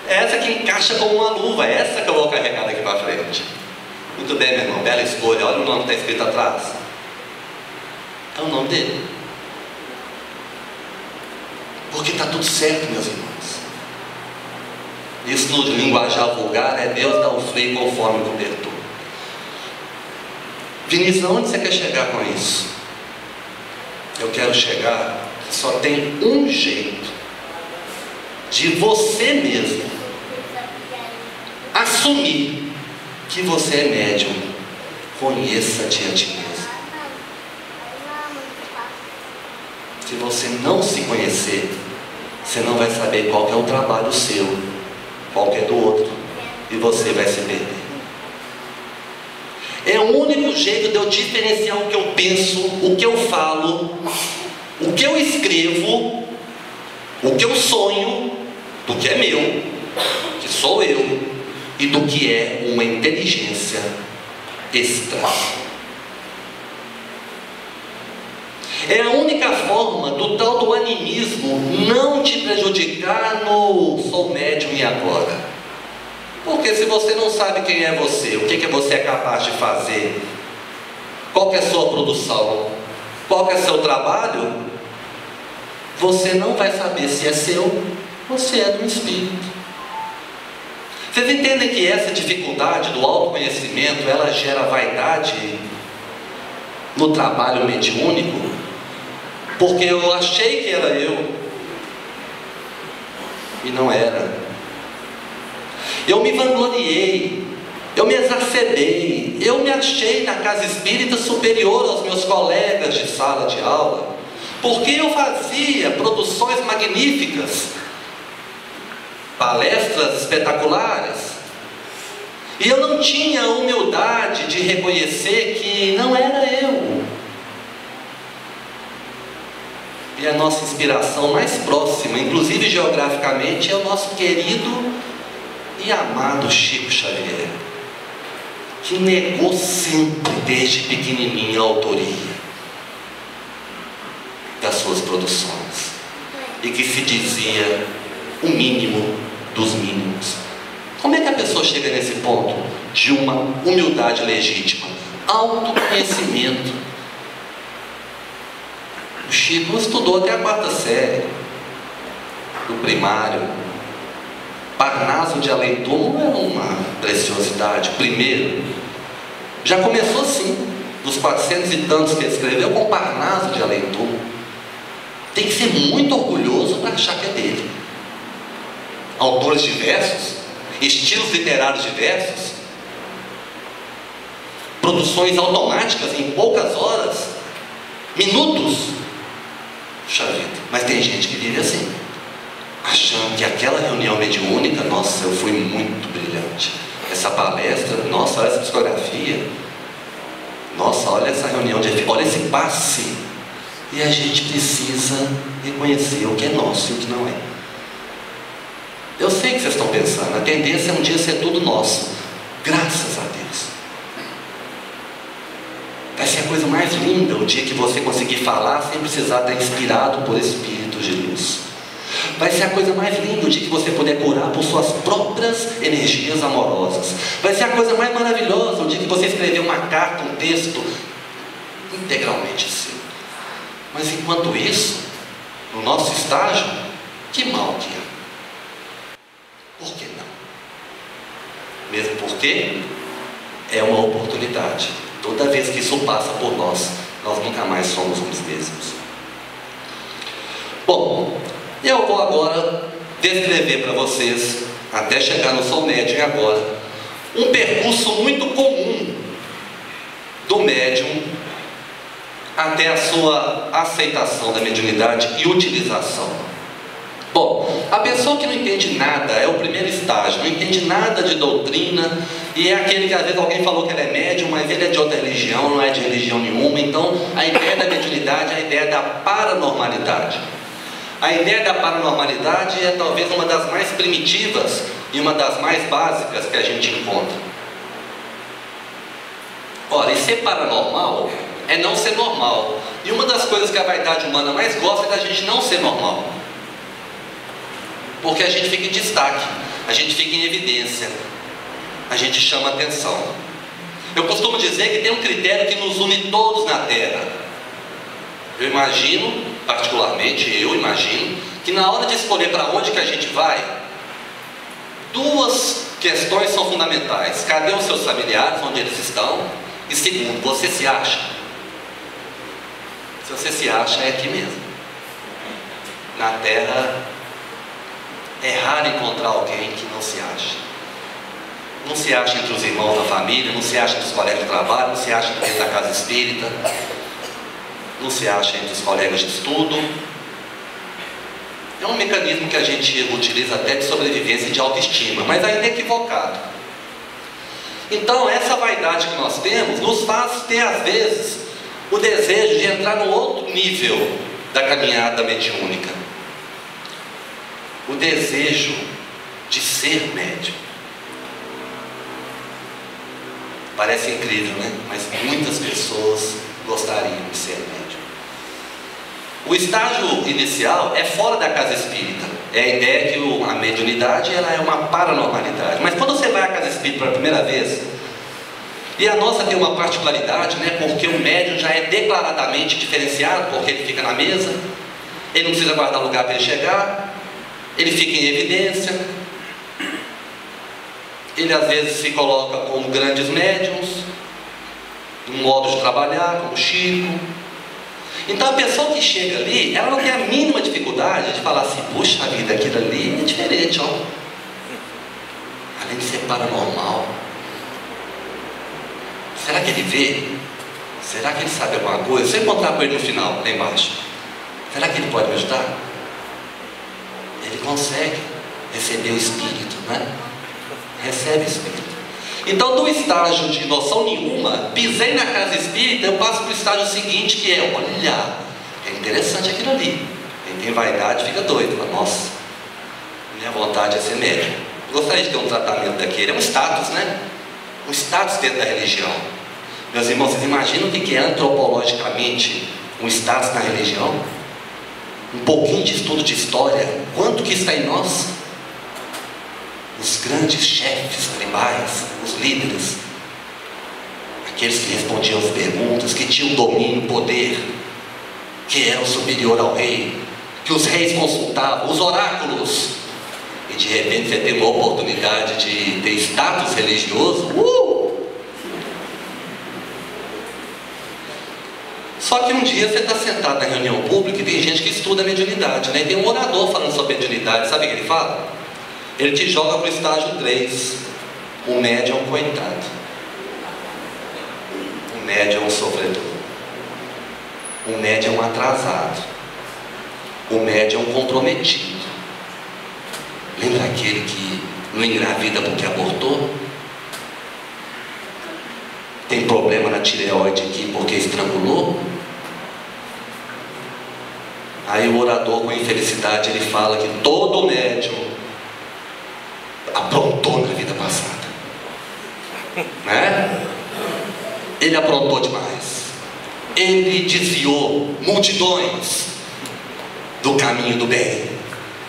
É essa que encaixa como uma luva, é essa que eu vou carregar daqui para frente. Muito bem, meu irmão, bela escolha. Olha o nome que está escrito atrás. É o nome dele. Porque está tudo certo, meus irmãos. Isso no linguajar vulgar é Deus dá o freio conforme o cobertor. Vinícius, onde você quer chegar com isso? Eu quero chegar, só tem um jeito de você mesmo assumir que você é médium. Conheça-te a ti mesmo. Se você não se conhecer, você não vai saber qual que é o trabalho seu, qual que é do outro, e você vai se perder. É o único jeito de eu diferenciar o que eu penso, o que eu falo, o que eu escrevo, o que eu sonho, do que é meu, que sou eu, e do que é uma inteligência extra. É a única forma do tal do animismo não te prejudicar no sou médium e agora. Porque se você não sabe quem é você, o que você é capaz de fazer, qual que é a sua produção, qual que é o seu trabalho, você não vai saber se é seu ou se é do espírito. Vocês entendem que essa dificuldade do autoconhecimento, ela gera vaidade no trabalho mediúnico? Porque eu achei que era eu e não era. Eu me vangloriei, eu me exacerbei, eu me achei na casa espírita superior aos meus colegas de sala de aula, porque eu fazia produções magníficas, palestras espetaculares, e eu não tinha a humildade de reconhecer que não era eu. E a nossa inspiração mais próxima, inclusive geograficamente, é o nosso querido e amado Chico Xavier, que negou sempre, desde pequenininho, a autoria das suas produções, e que se dizia o mínimo dos mínimos. Como é que a pessoa chega nesse ponto de uma humildade legítima? Autoconhecimento. O Chico estudou até a 4ª série do primário. Parnaso de Além-Túmulo era uma preciosidade. Primeiro, já começou assim, dos 400 e tantos que ele escreveu, com Parnaso de Além-Túmulo. Tem que ser muito orgulhoso para achar que é dele. Autores diversos, estilos literários diversos, produções automáticas em poucas horas, minutos. Puxa vida, mas tem gente que vive assim, achando que aquela reunião mediúnica, nossa, eu fui muito brilhante. Essa palestra, nossa, olha essa psicografia, nossa, olha essa reunião, olha esse passe. E a gente precisa reconhecer o que é nosso e o que não é. Eu sei que vocês estão pensando, a tendência é um dia ser tudo nosso. Graças a Deus. Vai ser a coisa mais linda o dia que você conseguir falar sem precisar estar inspirado por espíritos de luz. Vai ser a coisa mais linda o dia que você puder curar por suas próprias energias amorosas. Vai ser a coisa mais maravilhosa o dia que você escrever uma carta, um texto integralmente seu. Mas enquanto isso, no nosso estágio, que mal que é. Por que não? Mesmo porque é uma oportunidade. Toda vez que isso passa por nós, nós nunca mais somos os mesmos. Bom, eu vou agora descrever para vocês, até chegar no Sou Médium agora, um percurso muito comum do médium até a sua aceitação da mediunidade e utilização. Bom, a pessoa que não entende nada, é o primeiro estágio, não entende nada de doutrina, e é aquele que às vezes alguém falou que ele é médium, mas ele é de outra religião, não é de religião nenhuma. Então a ideia da mediunidade é a ideia da paranormalidade. A ideia da paranormalidade é talvez uma das mais primitivas e uma das mais básicas que a gente encontra. Ora, e ser paranormal é não ser normal. E uma das coisas que a vaidade humana mais gosta é da gente não ser normal. Porque a gente fica em destaque, a gente fica em evidência, a gente chama atenção. Eu costumo dizer que tem um critério que nos une todos na Terra. Eu imagino, particularmente eu imagino, que na hora de escolher para onde que a gente vai, duas questões são fundamentais. Cadê os seus familiares, onde eles estão? E segundo, você se acha? Se você se acha, é aqui mesmo. Na Terra é raro encontrar alguém que não se acha. Não se acha entre os irmãos da família, não se acha entre os colegas de trabalho, não se acha dentro da casa espírita, não se acha entre os colegas de estudo. É um mecanismo que a gente utiliza até de sobrevivência e de autoestima, mas ainda é equivocado. Então essa vaidade que nós temos nos faz ter às vezes o desejo de entrar no outro nível da caminhada mediúnica. O desejo de ser médium. Parece incrível, né? Mas muitas pessoas gostariam de ser médium. O estágio inicial é fora da casa espírita. É a ideia que a mediunidade ela é uma paranormalidade. Mas quando você vai à casa espírita pela primeira vez, e a nossa tem uma particularidade, né? Porque o médium já é declaradamente diferenciado, porque ele fica na mesa, ele não precisa guardar lugar para ele chegar, ele fica em evidência, ele às vezes se coloca como grandes médiums, um modo de trabalhar, como Chico. Então a pessoa que chega ali, ela não tem a mínima dificuldade de falar assim, puxa vida, aquilo ali é diferente, ó. Além de ser paranormal, será que ele vê? Será que ele sabe alguma coisa? Se eu encontrar com ele no final, lá embaixo, será que ele pode me ajudar? Ele consegue receber o Espírito, né? Recebe o Espírito. Então, do estágio de noção nenhuma, pisei na casa espírita, eu passo para o estágio seguinte, que é, olha, é interessante aquilo ali. Quem tem vaidade fica doido, fala, nossa, minha vontade é ser médium. Gostaria de ter um tratamento daquele, é um status, né? Um status dentro da religião. Meus irmãos, vocês imaginam o que é antropologicamente um status na religião? Um pouquinho de estudo de história, quanto que está em nós? Os grandes chefes tribais, os líderes, aqueles que respondiam as perguntas, que tinham domínio, poder, que eram superior ao rei, que os reis consultavam, os oráculos, e de repente você tem uma oportunidade de ter status religioso. Só que um dia você está sentado na reunião pública e tem gente que estuda a mediunidade, né? E tem um orador falando sobre mediunidade, sabe o que ele fala? Ele te joga para o estágio 3. O médium é um coitado. O médium é um sofredor. O médium é um atrasado. O médium é um comprometido. Lembra aquele que não engravida porque abortou? Tem problema na tireoide aqui porque estrangulou? Aí o orador, com infelicidade, ele fala que todo médium aprontou na vida passada, né? Ele aprontou demais. ele desviou multidões do caminho do bem.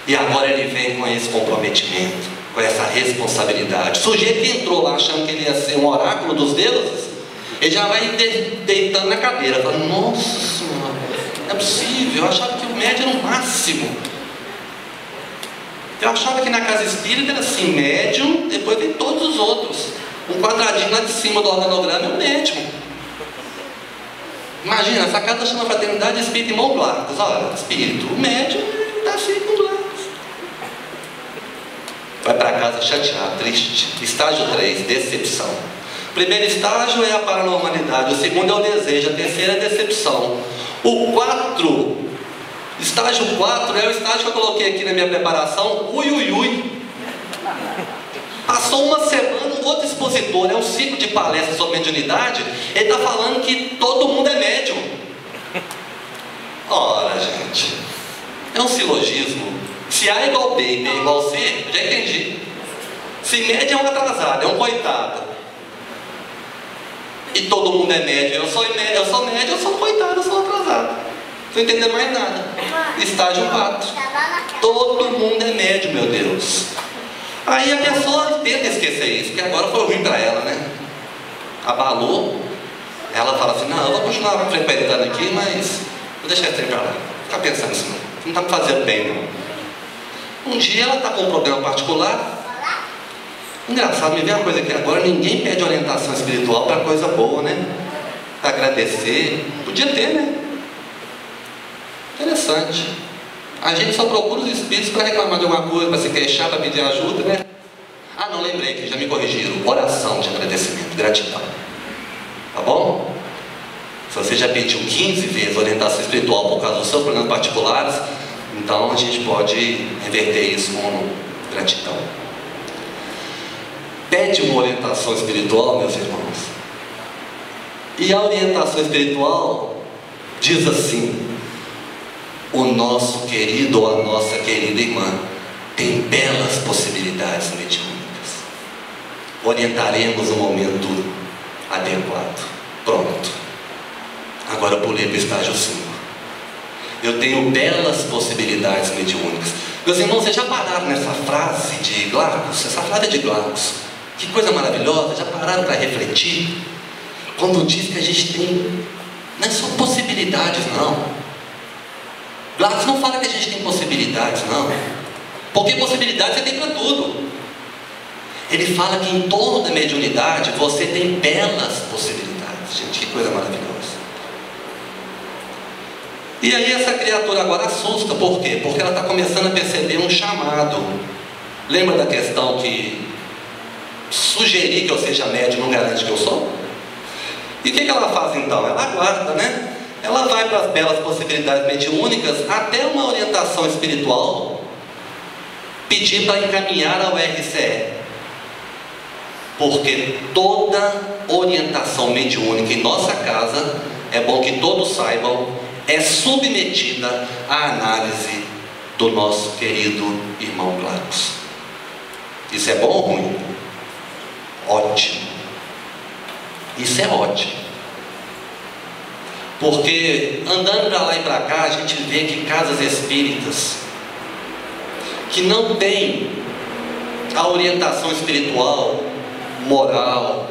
E agora ele vem com esse comprometimento, com essa responsabilidade. O sujeito que entrou lá achando que ele ia ser um oráculo dos deuses, ele já vai deitando na cadeira, falando: nossa senhora, não é possível, eu achava que o médium era o máximo. Eu achava que na casa espírita era assim, médium, depois vem todos os outros. Um quadradinho lá de cima do organograma é o médium. Imagina, essa casa chama Fraternidade Espírita Irmão Glacos. Olha, espírito, o médium está assim com Glacos. Vai para casa chateado, triste. Estágio 3, decepção. O primeiro estágio é a paranormalidade, o segundo é o desejo, a terceira é a decepção. O 4, estágio 4 é o estágio que eu coloquei aqui na minha preparação, ui. Passou uma semana, um outro expositor, é um ciclo de palestras sobre mediunidade, ele está falando que todo mundo é médium. Ora, gente, é um silogismo. Se A é igual B e B é igual C, já entendi. Se médium é um atrasado, é um coitado, e todo mundo é médium, eu sou médium, eu sou um coitado, eu sou um atrasado. Não estou entendendo mais nada. Estágio 4. Todo mundo é médium, meu Deus. Aí a pessoa tenta esquecer isso, que agora foi ruim para ela, né? Abalou. Ela fala assim: não, eu vou continuar frequentando aqui, mas vou deixar esse trem para lá. Não ficar pensando nisso não está me fazendo bem não. Um dia ela está com um problema particular. Engraçado, me vê uma coisa aqui agora, ninguém pede orientação espiritual para coisa boa, né? Para agradecer. Podia ter, né? Interessante. A gente só procura os espíritos para reclamar de alguma coisa, para se queixar, para pedir ajuda, né? Ah, não, lembrei que já me corrigiram. Oração de agradecimento, gratidão. Tá bom? Se você já pediu 15 vezes orientação espiritual por causa dos seus problemas particulares, então a gente pode reverter isso com gratidão. Pede uma orientação espiritual, meus irmãos. E a orientação espiritual diz assim: o nosso querido ou a nossa querida irmã tem belas possibilidades mediúnicas. Orientaremos no momento adequado. Pronto. Agora eu pulei para o estágio 5. Eu tenho belas possibilidades mediúnicas. Meus irmãos, vocês já pararam nessa frase de Glacos? Essa frase é de Glacos. Que coisa maravilhosa. Já pararam para refletir? Quando diz que a gente tem, não é só possibilidades, não. Glacos não fala que a gente tem possibilidades, não. Porque possibilidades você tem para tudo. Ele fala que em torno da mediunidade você tem belas possibilidades. Gente, que coisa maravilhosa. E aí essa criatura agora assusta. Por quê? Porque ela está começando a perceber um chamado. Lembra da questão que sugerir que eu seja médium não garante que eu sou? E o que ela faz então? Ela aguarda, né? Ela vai para as belas possibilidades mediúnicas até uma orientação espiritual pedir para encaminhar ao RCE. Porque toda orientação mediúnica em nossa casa, é bom que todos saibam, é submetida à análise do nosso querido irmão Glacos. Isso é bom ou ruim? Ótimo. Isso é ótimo. Porque andando para lá e para cá, a gente vê que casas espíritas que não têm a orientação espiritual, moral,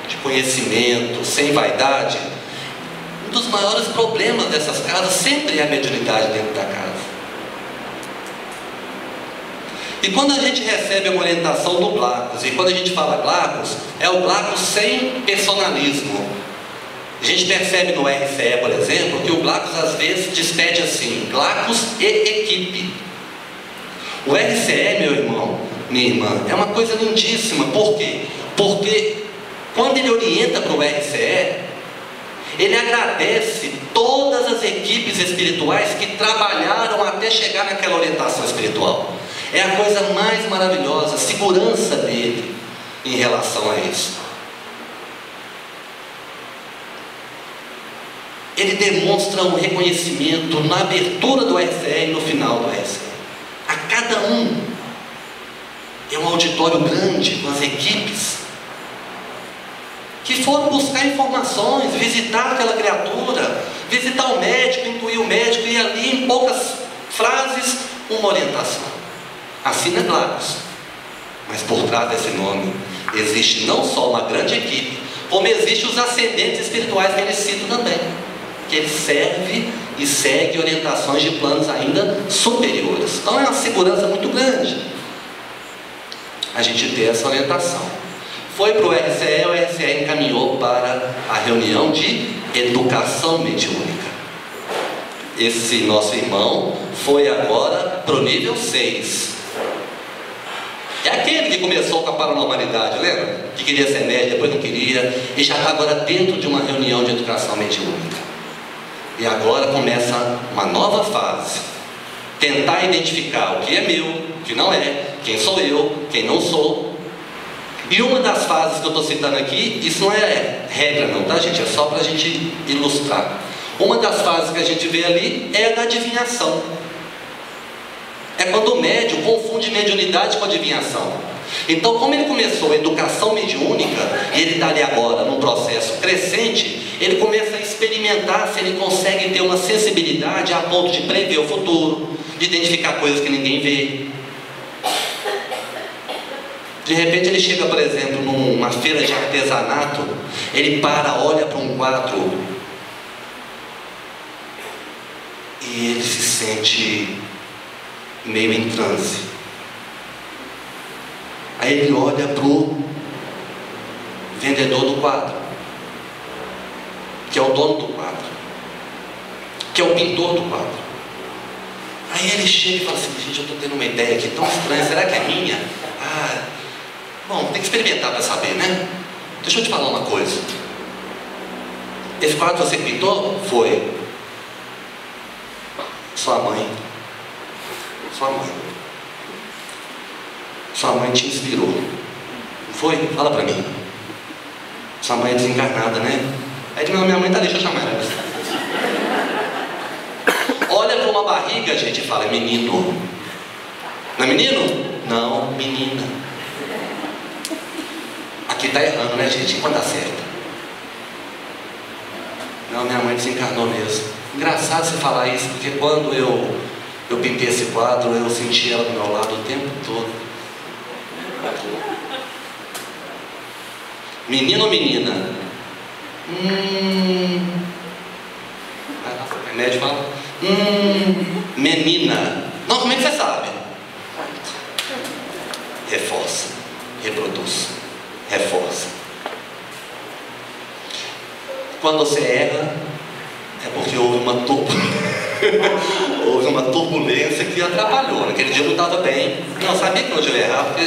de conhecimento, sem vaidade, um dos maiores problemas dessas casas sempre é a mediunidade dentro da casa. E quando a gente recebe uma orientação do Glacos, e quando a gente fala Glacos, é o Glacos sem personalismo. A gente percebe no RCE, por exemplo, que o Glacos às vezes despede assim: Glacos e equipe. O RCE, meu irmão, minha irmã, é uma coisa lindíssima. Por quê? Porque quando ele orienta para o RCE, ele agradece todas as equipes espirituais que trabalharam até chegar naquela orientação espiritual. É a coisa mais maravilhosa, a segurança dele em relação a isso. Ele demonstra um reconhecimento na abertura do RCE e no final do RCE. A cada um. É um auditório grande com as equipes que foram buscar informações, visitar aquela criatura, visitar o médico, intuir o médico, e ali em poucas frases, uma orientação. Assina Glagos. Mas por trás desse nome, existe não só uma grande equipe, como existem os ascendentes espirituais que ele cita também, que ele serve e segue orientações de planos ainda superiores. Então é uma segurança muito grande a gente ter essa orientação. Foi para o RCE encaminhou para a reunião de educação mediúnica. Esse nosso irmão foi agora para o nível 6. É aquele que começou com a paranormalidade, lembra? Que queria ser médico, depois não queria, e já está agora dentro de uma reunião de educação mediúnica. E agora começa uma nova fase. Tentar identificar o que é meu, o que não é, quem sou eu, quem não sou. E uma das fases que eu estou citando aqui, isso não é regra não, tá gente? É só para a gente ilustrar. Uma das fases que a gente vê ali é a da adivinhação. É quando o médium confunde mediunidade com adivinhação. Então, como ele começou a educação mediúnica, e ele está ali agora num processo crescente, ele começa a experimentar se ele consegue ter uma sensibilidade a ponto de prever o futuro, de identificar coisas que ninguém vê. De repente ele chega, por exemplo, numa feira de artesanato, ele para, olha para um quadro e ele se sente meio em transe. Aí ele olha para o vendedor do quadro, que é o dono do quadro, que é o pintor do quadro. Aí ele chega e fala assim: gente, eu estou tendo uma ideia aqui tão estranha, será que é minha? Bom, tem que experimentar para saber, né? Deixa eu te falar uma coisa. Esse quadro você pintou? Foi. Sua mãe. Sua mãe. Sua mãe te inspirou. Não foi? Fala pra mim. Sua mãe é desencarnada, né? Aí diz: não, minha mãe tá ali, deixa eu chamar ela. Olha para uma barriga, gente, e fala: é menino. Não é menino? Não, menina. Aqui tá errando, né, gente? Enquanto acerta. Não, minha mãe desencarnou mesmo. Engraçado você falar isso, porque quando eu pintei esse quadro, eu senti ela do meu lado o tempo todo. Menino ou menina? O médico fala: menina. Não, como é que você sabe? Reforça, reproduz, reforça. Quando você erra, é porque houve uma turbulência que atrapalhou. Naquele dia eu não estava bem. Não, sabia que hoje eu ia errar. Porque...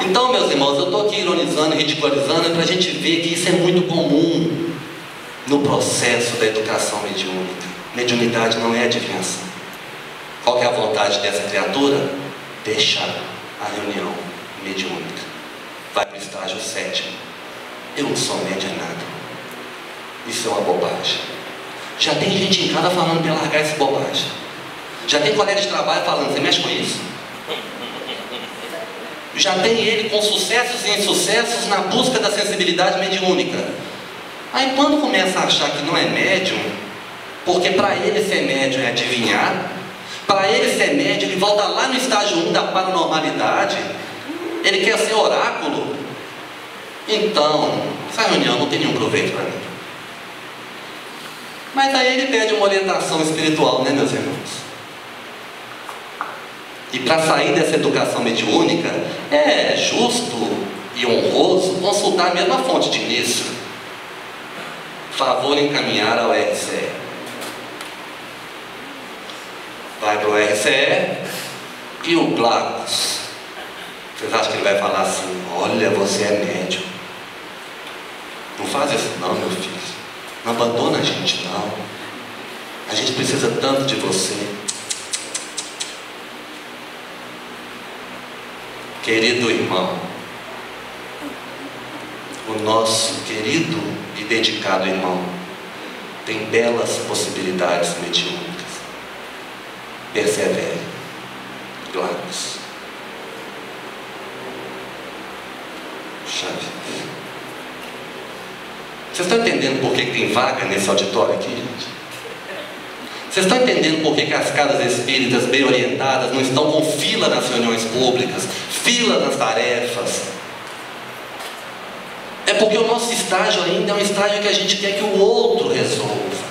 Então, meus irmãos, eu estou aqui ironizando e ridicularizando para a gente ver que isso é muito comum no processo da educação mediúnica. Mediunidade não é adivinhação. Qual que é a vontade dessa criatura? Deixar a reunião mediúnica. Vai para o estágio 7º. Eu não sou médium nada. Isso é uma bobagem. Já tem gente em casa falando para largar essa bobagem. Já tem colega de trabalho falando: você mexe com isso? Já tem ele com sucessos e insucessos na busca da sensibilidade mediúnica. Aí quando começa a achar que não é médium, porque para ele ser médium é adivinhar, para ele ser médium, ele volta lá no estágio 1 da paranormalidade, ele quer ser oráculo. Então, essa reunião não tem nenhum proveito para mim. Mas aí ele pede uma orientação espiritual, né, meus irmãos? E para sair dessa educação mediúnica, é justo e honroso consultar a mesma fonte de início. Favor encaminhar ao RCE. Vai para o RCE e o Glagos. Vocês acham que ele vai falar assim: olha, você é médium? Não faz isso não, meu filho. Não abandona a gente não. A gente precisa tanto de você. Querido irmão, o nosso querido e dedicado irmão tem belas possibilidades mediúnicas. Persevere. Glagos. Chave. Vocês estão entendendo por que tem vaga nesse auditório aqui, gente? Vocês estão entendendo por que as casas espíritas bem orientadas não estão com fila nas reuniões públicas, fila nas tarefas? É porque o nosso estágio ainda é um estágio que a gente quer que o outro resolva,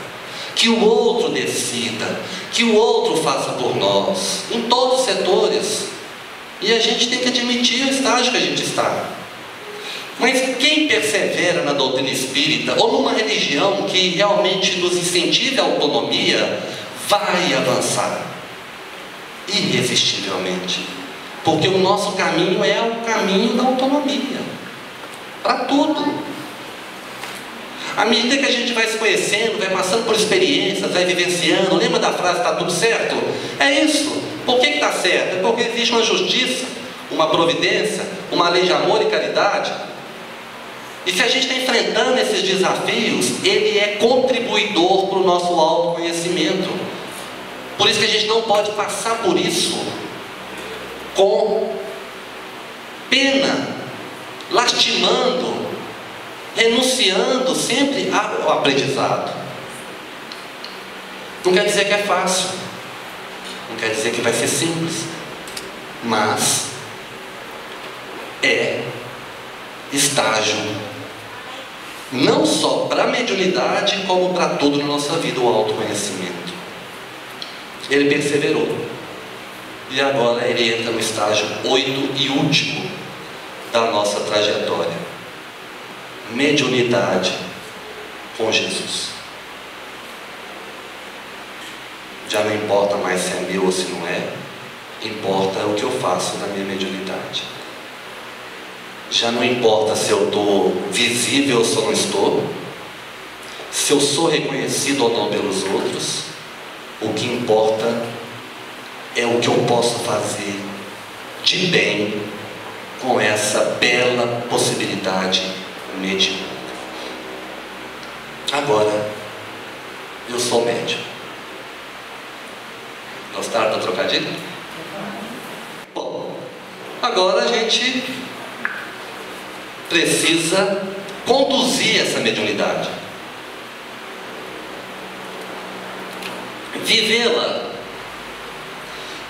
que o outro decida, que o outro faça por nós, em todos os setores. E a gente tem que admitir o estágio que a gente está. Mas quem persevera na doutrina espírita ou numa religião que realmente nos incentive a autonomia, vai avançar irresistivelmente, porque o nosso caminho é o caminho da autonomia para tudo. À medida que a gente vai se conhecendo, vai passando por experiências, vai vivenciando, lembra da frase, está tudo certo? É isso. Por que está certo? É porque existe uma justiça, uma providência, uma lei de amor e caridade. E se a gente está enfrentando esses desafios, ele é contribuidor para o nosso autoconhecimento. Por isso que a gente não pode passar por isso com pena, lastimando, renunciando sempre ao aprendizado. Não quer dizer que é fácil, não quer dizer que vai ser simples, mas é estágio não só para a mediunidade, como para tudo na nossa vida, o autoconhecimento. Ele perseverou, e agora ele entra no estágio 8 e último da nossa trajetória: mediunidade com Jesus. Já não importa mais se é meu ou se não é, importa o que eu faço na minha mediunidade. Já não importa se eu estou visível ou se eu não estou, se eu sou reconhecido ou não pelos outros. O que importa é o que eu posso fazer de bem com essa bela possibilidade mediúnica. Agora, eu sou médium. Gostaram do trocadilho? Bom, agora a gente precisa conduzir essa mediunidade, vivê-la.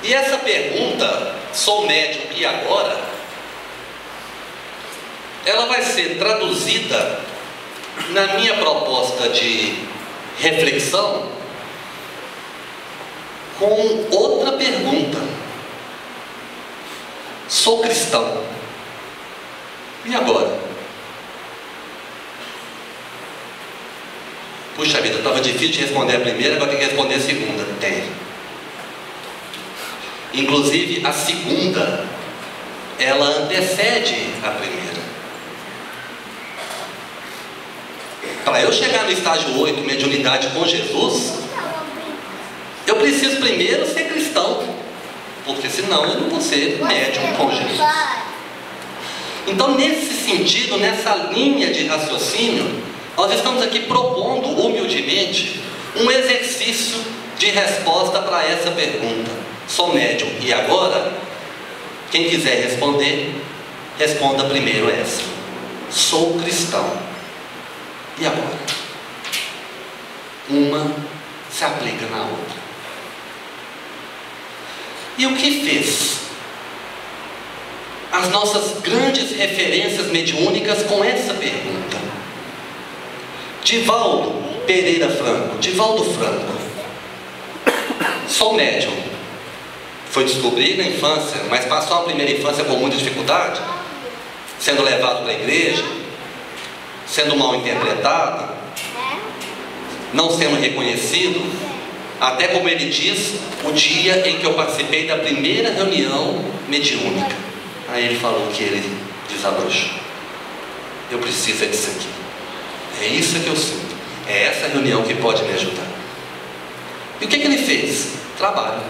E essa pergunta, sou médium e agora, ela vai ser traduzida na minha proposta de reflexão com outra pergunta: sou cristão, e agora? Puxa vida, estava difícil de responder a primeira, agora tem que responder a segunda. Tem. Inclusive a segunda, ela antecede a primeira. Para eu chegar no estágio 8, mediunidade com Jesus, eu preciso primeiro ser cristão, porque senão eu não vou ser médium com Jesus. Então, nesse sentido, nessa linha de raciocínio, nós estamos aqui propondo humildemente um exercício de resposta para essa pergunta: sou médium e agora? Quem quiser responder, responda primeiro essa: sou cristão, e agora? Uma se aplica na outra. E o que fez as nossas grandes referências mediúnicas com essa pergunta? Divaldo Pereira Franco, Divaldo Franco, sou médium, foi descobrir na infância, mas passou a primeira infância com muita dificuldade, sendo levado para a igreja, sendo mal interpretado, não sendo reconhecido, até como ele diz, o dia em que eu participei da primeira reunião mediúnica. Aí ele falou que ele desabrochou: eu preciso é disso aqui, é isso que eu sinto, é essa reunião que pode me ajudar. E o que ele fez? Trabalho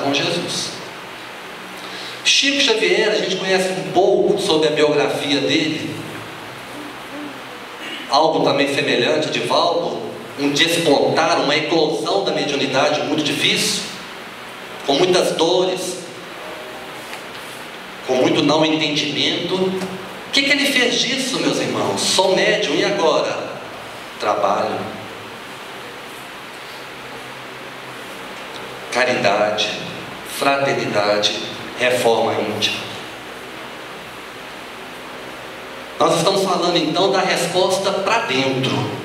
com Jesus. Chico Xavier, a gente conhece um pouco sobre a biografia dele, algo também semelhante a Divaldo, um despontar, uma eclosão da mediunidade muito difícil, com muitas dores, com muito não entendimento, que ele fez disso, meus irmãos? Sou médium, e agora? Trabalho, caridade, fraternidade, reforma íntima. Nós estamos falando então da resposta para dentro.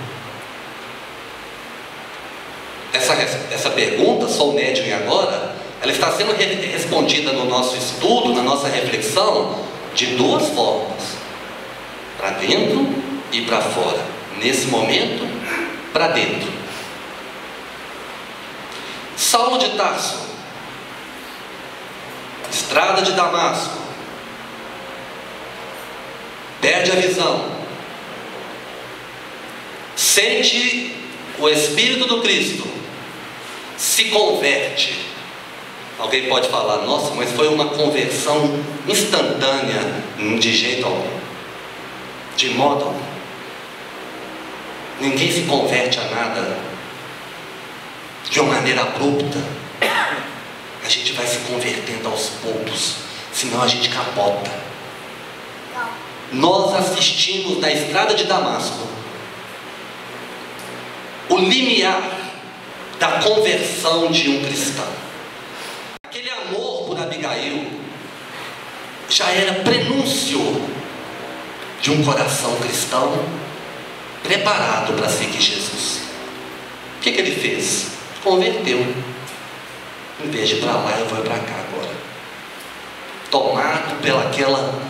Essa pergunta, sou médium e agora, ela está sendo respondida no nosso estudo, na nossa reflexão, de duas formas: para dentro e para fora. Nesse momento, para dentro. Saulo de Tarso, estrada de Damasco, perde a visão, sente o Espírito do Cristo, se converte. Alguém pode falar: nossa, mas foi uma conversão instantânea. De jeito algum, de modo algum. Ninguém se converte a nada de uma maneira abrupta. A gente vai se convertendo aos poucos, senão a gente capota. Nós assistimos na estrada de Damasco o limiar da conversão de um cristão. Aquele amor por Abigail já era prenúncio de um coração cristão preparado para seguir Jesus. O que ele fez? Converteu. Em vez de ir para lá, eu vou para cá agora. Tomado pelaquela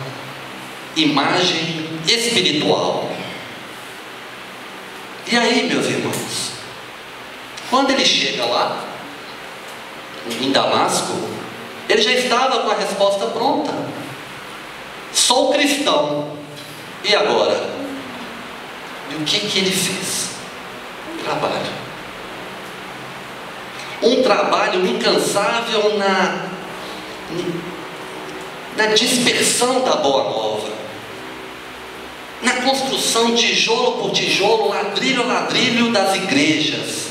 imagem espiritual. E aí, meus irmãos, quando ele chega lá, em Damasco, ele já estava com a resposta pronta. Sou cristão. E agora? E o que ele fez? Trabalho. Um trabalho incansável na dispersão da boa nova, na construção tijolo por tijolo, ladrilho a ladrilho das igrejas.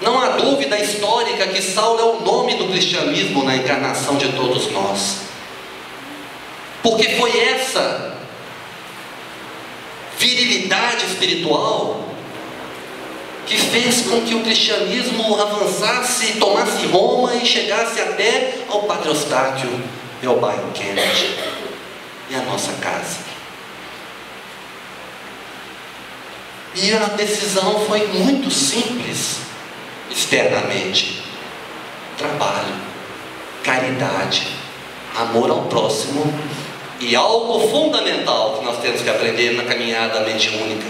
Não há dúvida histórica que Saulo é o nome do cristianismo na encarnação de todos nós, porque foi essa virilidade espiritual que fez com que o cristianismo avançasse, tomasse Roma e chegasse até ao Padre Eustáquio e ao bairro Kennedy e a nossa casa. E a decisão foi muito simples externamente: trabalho, caridade, amor ao próximo e algo fundamental que nós temos que aprender na caminhada mediúnica,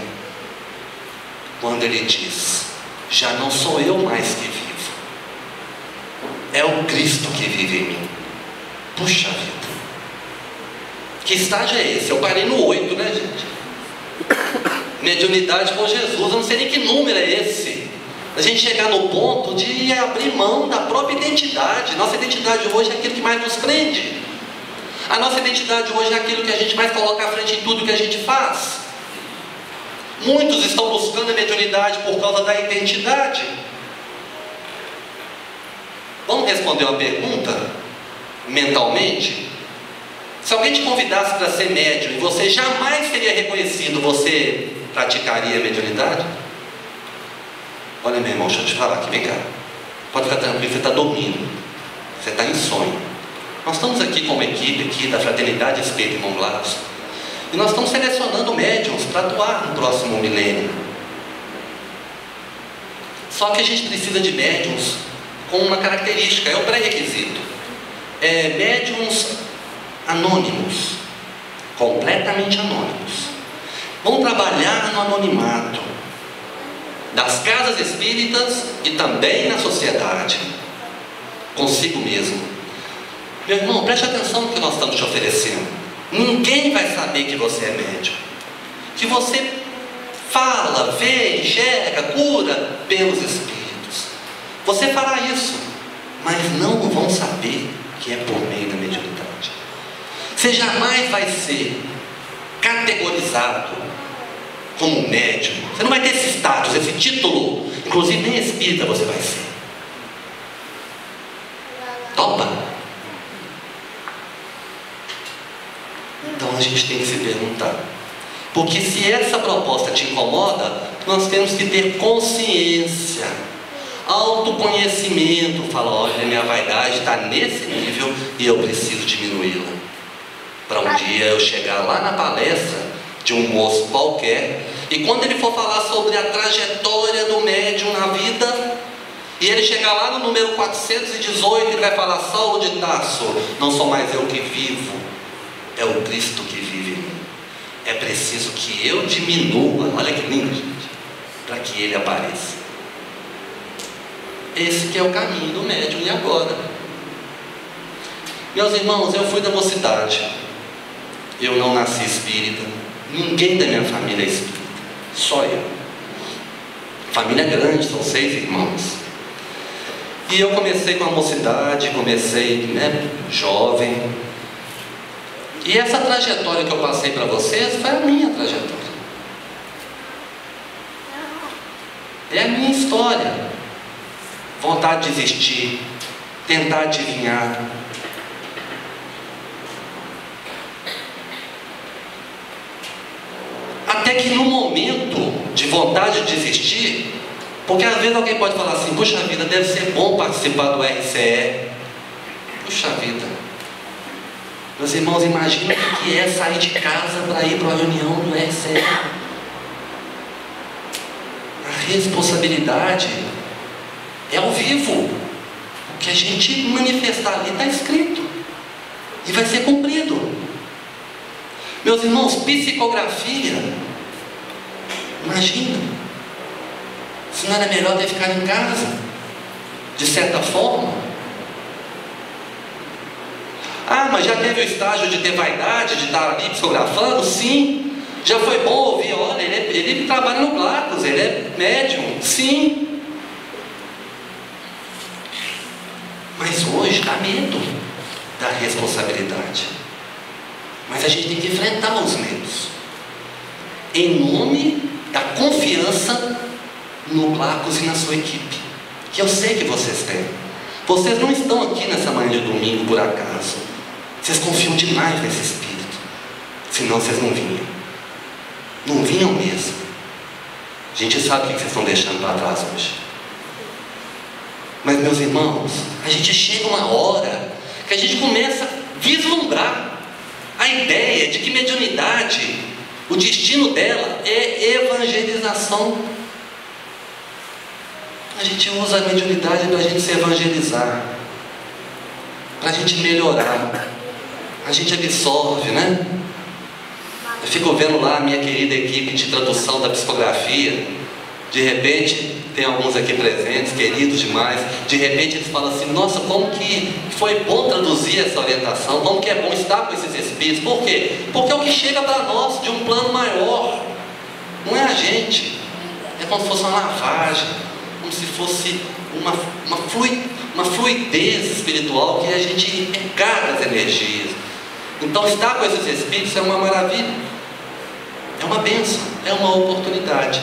quando ele diz: já não sou eu mais que vivo, é o Cristo que vive em mim. Puxa vida, que estágio é esse? Eu parei no 8, né, gente? Mediunidade com Jesus, eu não sei nem que número é esse. A gente chegar no ponto de abrir mão da própria identidade. Nossa identidade hoje é aquilo que mais nos prende. A nossa identidade hoje é aquilo que a gente mais coloca à frente em tudo que a gente faz. Muitos estão buscando a mediunidade por causa da identidade. Vamos responder uma pergunta mentalmente? Se alguém te convidasse para ser médium e você jamais seria reconhecido, você praticaria a mediunidade? Olha, meu irmão, deixa eu te falar aqui, vem cá. Pode ficar tranquilo, você está dormindo, você está em sonho. Nós estamos aqui como equipe aqui da Fraternidade Espírita Irmão Gladys, e nós estamos selecionando médiuns para atuar no próximo milênio. Só que a gente precisa de médiuns com uma característica, é o pré-requisito. Médiuns anônimos, completamente anônimos. Vão trabalhar no anonimato das casas espíritas e também na sociedade, consigo mesmo. Meu irmão, preste atenção no que nós estamos te oferecendo. Ninguém vai saber que você é médium, que você fala, vê, enxerga, cura pelos espíritos. Você fará isso, mas não vão saber que é por meio da mediunidade. Você jamais vai ser categorizado como médium. Você não vai ter esse status, esse título. Inclusive nem espírita você vai ser. Topa? Então a gente tem que se perguntar. Porque se essa proposta te incomoda, nós temos que ter consciência, autoconhecimento. Fala, olha, minha vaidade está nesse nível e eu preciso diminuí-la. Para um dia eu chegar lá na palestra de um moço qualquer, e quando ele for falar sobre a trajetória do médium na vida, e ele chegar lá no número 418, ele vai falar: Saulo de Tarso, não sou mais eu que vivo, é o Cristo que vive em mim. É preciso que eu diminua, olha que lindo, gente, para que ele apareça. Esse que é o caminho do médium. E agora? Meus irmãos, eu fui da mocidade, eu não nasci espírita, ninguém da minha família é espírita, só eu. Família grande, são 6 irmãos. E eu comecei com a mocidade, comecei, jovem. E essa trajetória que eu passei para vocês foi a minha trajetória. É a minha história. Vontade de desistir, tentar adivinhar. Até que no momento de vontade de desistir, porque às vezes alguém pode falar assim: puxa vida, deve ser bom participar do RCE. Puxa vida. Meus irmãos, imagina o que é sair de casa para ir para a reunião do RCE. A responsabilidade é ao vivo. O que a gente manifestar ali está escrito e vai ser cumprido. Meus irmãos, psicografia, imagina, se não era melhor ter ficado em casa, de certa forma. Ah, mas já teve o estágio de ter vaidade, de estar ali psicografando? Sim. Já foi bom ouvir, olha, ele trabalha no Glacos, ele é médium? Sim. Mas hoje dá medo da responsabilidade. Mas a gente tem que enfrentar os medos, em nome da confiança no Glacos e na sua equipe, que eu sei que vocês têm. Vocês não estão aqui nessa manhã de domingo por acaso. Vocês confiam demais nesse Espírito, senão vocês não vinham. Não vinham mesmo. A gente sabe o que vocês estão deixando para trás hoje. Mas, meus irmãos, a gente chega uma hora que a gente começa a vislumbrar a ideia de que mediunidade, o destino dela é evangelização. A gente usa a mediunidade para a gente se evangelizar, para a gente melhorar. A gente absorve, né? Eu fico vendo lá a minha querida equipe de tradução da psicografia. De repente, tem alguns aqui presentes, queridos demais. De repente eles falam assim: nossa, como que foi bom traduzir essa orientação, como que é bom estar com esses espíritos. Por quê? Porque é o que chega para nós de um plano maior. Não é a gente. É como se fosse uma lavagem, como se fosse uma fluidez espiritual que a gente recarga as energias. Então estar com esses espíritos é uma maravilha, é uma bênção, é uma oportunidade.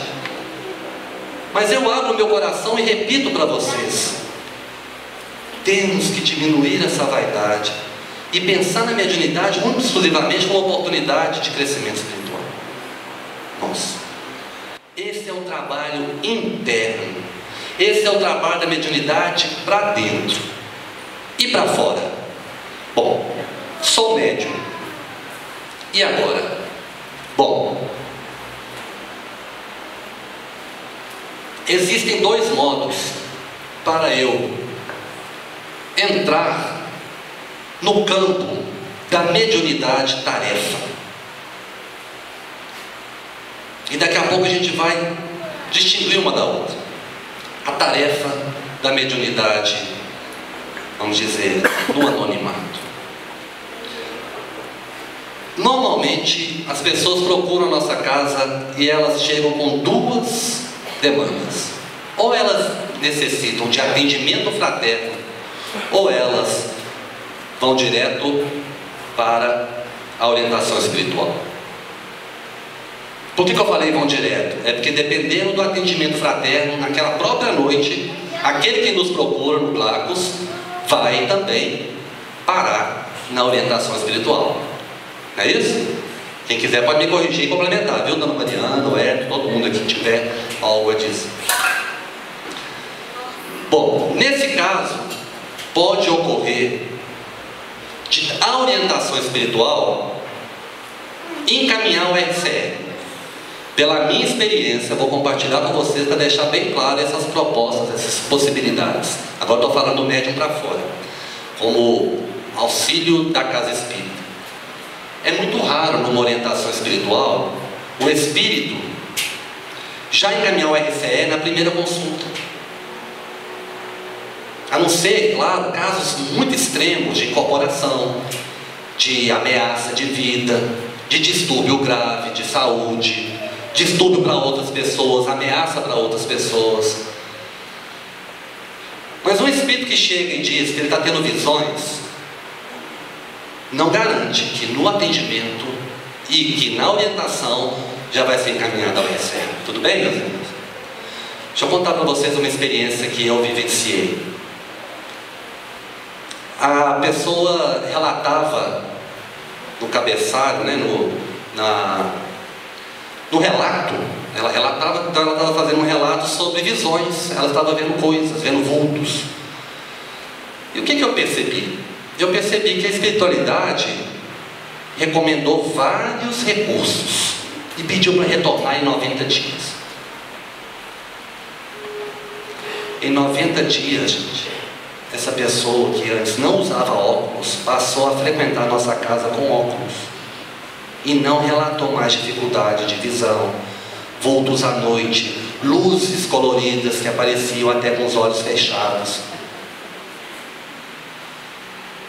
Mas eu abro meu coração e repito para vocês: temos que diminuir essa vaidade e pensar na mediunidade muito exclusivamente como oportunidade de crescimento espiritual. Nossa, esse é um trabalho interno. Esse é o trabalho da mediunidade para dentro e para fora. Bom, sou médium. E agora? Bom, existem 2 modos para eu entrar no campo da mediunidade tarefa. E daqui a pouco a gente vai distinguir uma da outra. A tarefa da mediunidade, vamos dizer, no anonimato. Normalmente as pessoas procuram a nossa casa e elas chegam com 2 demandas. Ou elas necessitam de atendimento fraterno, ou elas vão direto para a orientação espiritual. Por que eu falei vão direto? É porque dependendo do atendimento fraterno, naquela própria noite, aquele que nos procura no Glacos vai também parar na orientação espiritual. Não é isso? Quem quiser pode me corrigir e complementar, viu, dona Mariana, o Hélio, todo mundo aqui que tiver algo a dizer. Bom, nesse caso, pode ocorrer de a orientação espiritual encaminhar o RCE. Pela minha experiência, eu vou compartilhar com vocês para deixar bem claro essas propostas, essas possibilidades. Agora estou falando do médium para fora, como auxílio da casa espírita. É muito raro numa orientação espiritual o espírito já encaminhar o RCE na primeira consulta. A não ser, claro, casos muito extremos de incorporação, de ameaça de vida, de distúrbio grave de saúde, distúrbio para outras pessoas, ameaça para outras pessoas. Mas um espírito que chega e diz que ele está tendo visões, não garante que no atendimento e que na orientação já vai ser encaminhado ao RCE. Tudo bem, meus irmãos? Deixa eu contar para vocês uma experiência que eu vivenciei. A pessoa relatava no cabeçalho, né, no relato, ela relatava, então ela estava fazendo um relato sobre visões, ela estava vendo coisas, vendo vultos. E o que eu percebi? Eu percebi que a espiritualidade recomendou vários recursos e pediu para retornar em 90 dias. Em 90 dias, gente, essa pessoa que antes não usava óculos passou a frequentar a nossa casa com óculos e não relatou mais dificuldade de visão, vultos à noite, luzes coloridas que apareciam até com os olhos fechados.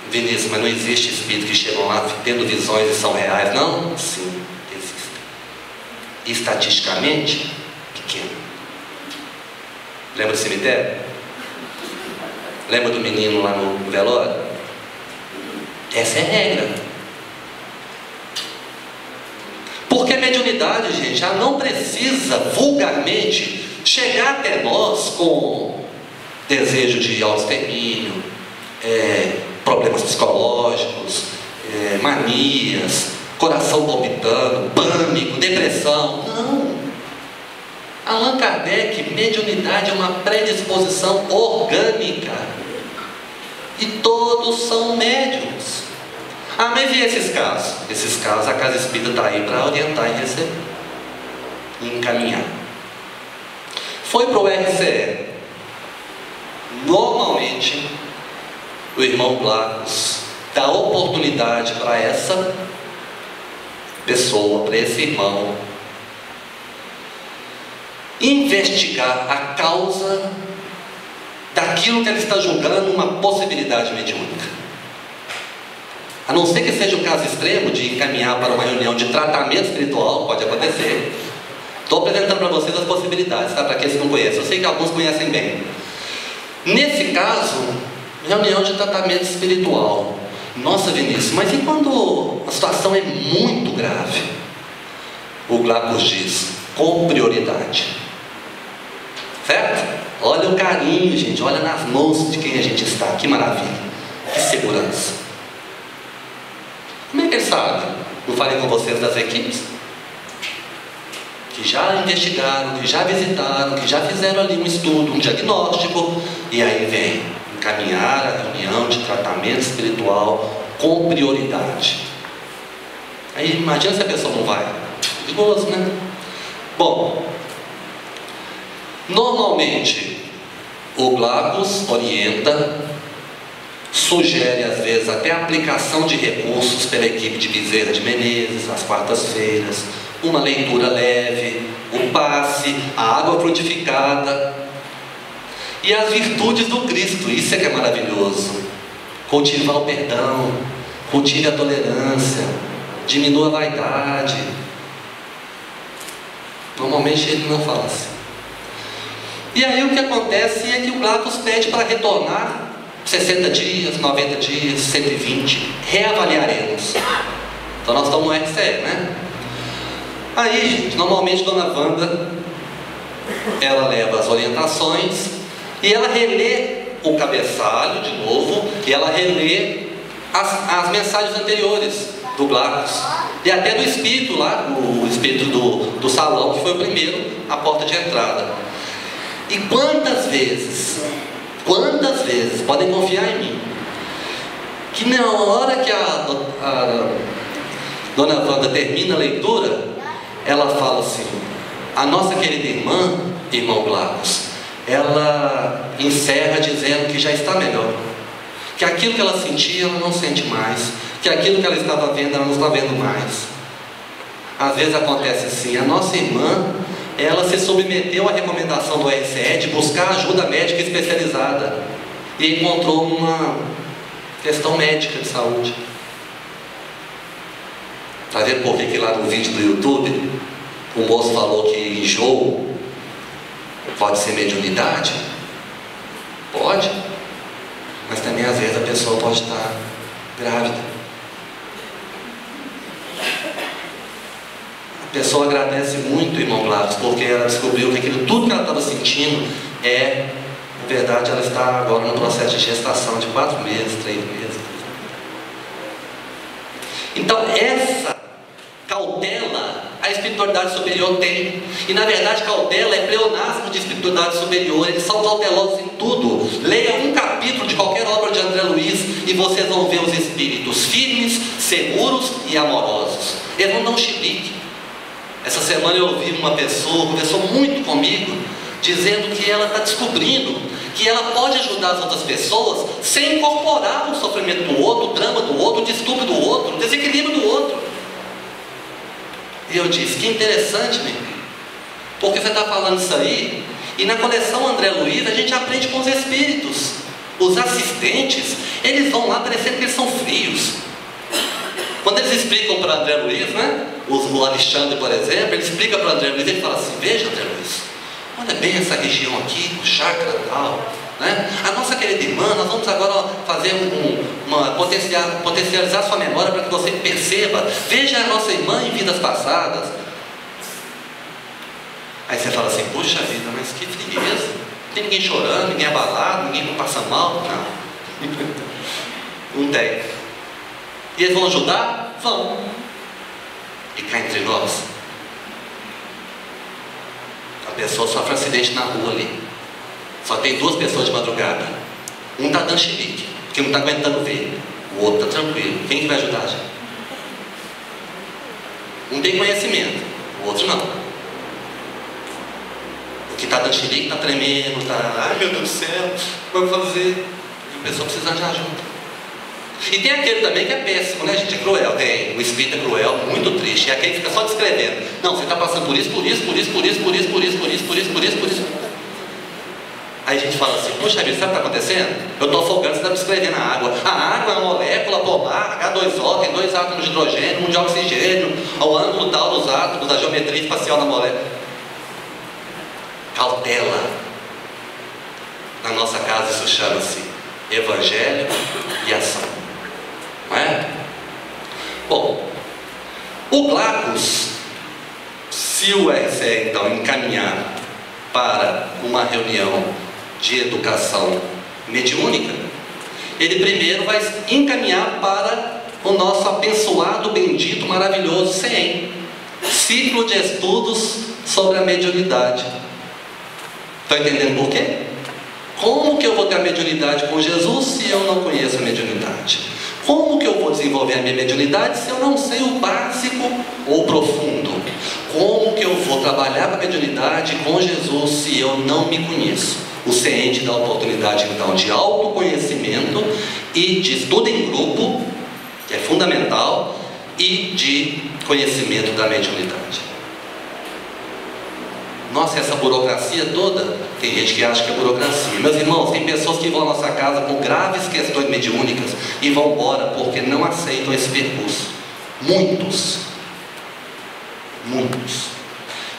Vinícius, mas não existe espírito que chegam lá tendo visões e são reais? Não? Sim, existem. Estatisticamente, pequeno. Lembra do cemitério? Lembra do menino lá no velório? Essa é a regra. Porque a mediunidade, gente, ela não precisa vulgarmente chegar até nós com desejo de autoextermínio, problemas psicológicos, manias, coração palpitando, pânico, depressão. Não. Allan Kardec, mediunidade é uma predisposição orgânica. E todos são médiums. Ah, mas e esses casos? Esses casos a casa espírita está aí para orientar e receber. E encaminhar. Foi para o RCE. Normalmente, o irmão Blacos dá oportunidade para essa pessoa, para esse irmão, investigar a causa daquilo que ele está julgando uma possibilidade mediúnica. A não ser que seja um caso extremo de encaminhar para uma reunião de tratamento espiritual, pode acontecer. Estou apresentando para vocês as possibilidades, tá? Para aqueles que não conhecem, eu sei que alguns conhecem bem. Nesse caso, reunião de tratamento espiritual. Nossa, Vinícius, mas e quando a situação é muito grave? O Glacos diz, com prioridade. Certo? Olha o carinho, gente, olha nas mãos de quem a gente está, que maravilha, que segurança. Como é que ele sabe? Não falei com vocês das equipes? Que já investigaram, que já visitaram, que já fizeram ali um estudo, um diagnóstico, e aí vem encaminhar a reunião de tratamento espiritual com prioridade. Aí imagina se a pessoa não vai. Perigoso, né? Bom, normalmente o Glacos orienta, sugere às vezes até a aplicação de recursos pela equipe de Bezerra de Menezes, às quartas-feiras, uma leitura leve, o passe, a água frutificada e as virtudes do Cristo. Isso é que é maravilhoso. Cultivar o perdão, cultive a tolerância, diminua a vaidade. Normalmente ele não fala assim. E aí o que acontece é que o Glacos pede para retornar 60 dias, 90 dias, 120, reavaliaremos. Então nós estamos no RCE, né? Aí, gente, normalmente Dona Wanda, ela leva as orientações e ela relê o cabeçalho de novo e ela relê as mensagens anteriores do Glacos. E até do espírito lá, o espírito do salão, que foi o primeiro, a porta de entrada. E quantas vezes, podem confiar em mim, que na hora que a dona Wanda termina a leitura, ela fala assim: a nossa querida irmã, irmão Glacos, ela encerra dizendo que já está melhor, que aquilo que ela sentia, ela não sente mais, que aquilo que ela estava vendo, ela não está vendo mais. Às vezes acontece assim, a nossa irmã, ela se submeteu à recomendação do RCE de buscar ajuda médica especializada e encontrou uma questão médica de saúde. Está vendo por que lá no vídeo do YouTube o moço falou que enjoo pode ser mediunidade? Pode, mas também às vezes a pessoa pode estar grávida. A pessoa agradece muito, irmão Glacos, porque ela descobriu que tudo que ela estava sentindo na verdade, ela está agora no processo de gestação de 4 meses, 3 meses. Então, essa cautela a espiritualidade superior tem. E na verdade, cautela é pleonasmo de espiritualidade superior. Eles são cautelosos em tudo. Leia um capítulo de qualquer obra de André Luiz e vocês vão ver os espíritos firmes, seguros e amorosos. Eles não dão chilique. Essa semana eu ouvi uma pessoa, conversou muito comigo, dizendo que ela está descobrindo que ela pode ajudar as outras pessoas sem incorporar o sofrimento do outro, o drama do outro, o distúrbio do outro, o desequilíbrio do outro. E eu disse, que interessante, né? Porque você está falando isso aí, e na coleção André Luiz a gente aprende com os espíritos. Os assistentes, eles vão lá parecendo que eles são frios. Quando eles explicam para André Luiz, né? O Alexandre, por exemplo, ele explica para André Luiz, ele fala assim: veja, André Luiz, olha bem essa região aqui, o chakra tal, né? A nossa querida irmã, nós vamos agora fazer potencializar sua memória para que você perceba. Veja a nossa irmã em vidas passadas. Aí você fala assim: puxa vida, mas que frieza, não tem ninguém chorando, ninguém abalado, ninguém passa mal. Não tem. E eles vão ajudar? Vão. E cá entre nós, a pessoa sofre um acidente na rua ali, só tem 2 pessoas de madrugada, um está dando chilique, porque não está aguentando ver, o outro está tranquilo. Quem que vai ajudar, gente? Um tem conhecimento, o outro não. O que está dando chilique está tremendo, está, ai meu Deus do céu, o que eu vou fazer? E a pessoa precisa de ajuda. E tem aquele também que é péssimo, né, gente? É cruel, tem. O espírito é cruel, muito triste. É aquele que fica só descrevendo. Não, você está passando por isso, por isso, por isso, por isso, por isso, por isso, por isso, por isso, por isso, por isso. Aí a gente fala assim: puxa vida, sabe o que está acontecendo? Eu estou afogando, você está descrevendo a água. A água é uma molécula polar, H2O, tem 2 átomos de hidrogênio, 1 de oxigênio, ao ângulo tal dos átomos, da geometria espacial da molécula. Cautela. Na nossa casa isso chama-se Evangelho e ação. Não é? Bom, o Glacos, se o RCE então encaminhar para uma reunião de educação mediúnica, ele primeiro vai encaminhar para o nosso abençoado, bendito, maravilhoso CEM, Ciclo de Estudos sobre a Mediunidade. Está entendendo por quê? Como que eu vou ter a mediunidade com Jesus se eu não conheço a mediunidade? Como que eu vou desenvolver a minha mediunidade se eu não sei o básico ou profundo? Como que eu vou trabalhar com a mediunidade com Jesus se eu não me conheço? O CENTE dá a oportunidade então de autoconhecimento e de estudo em grupo, que é fundamental, e de conhecimento da mediunidade. Nossa, essa burocracia toda, tem gente que acha que é burocracia. Meus irmãos, tem pessoas que vão à nossa casa com graves questões mediúnicas e vão embora porque não aceitam esse percurso. Muitos.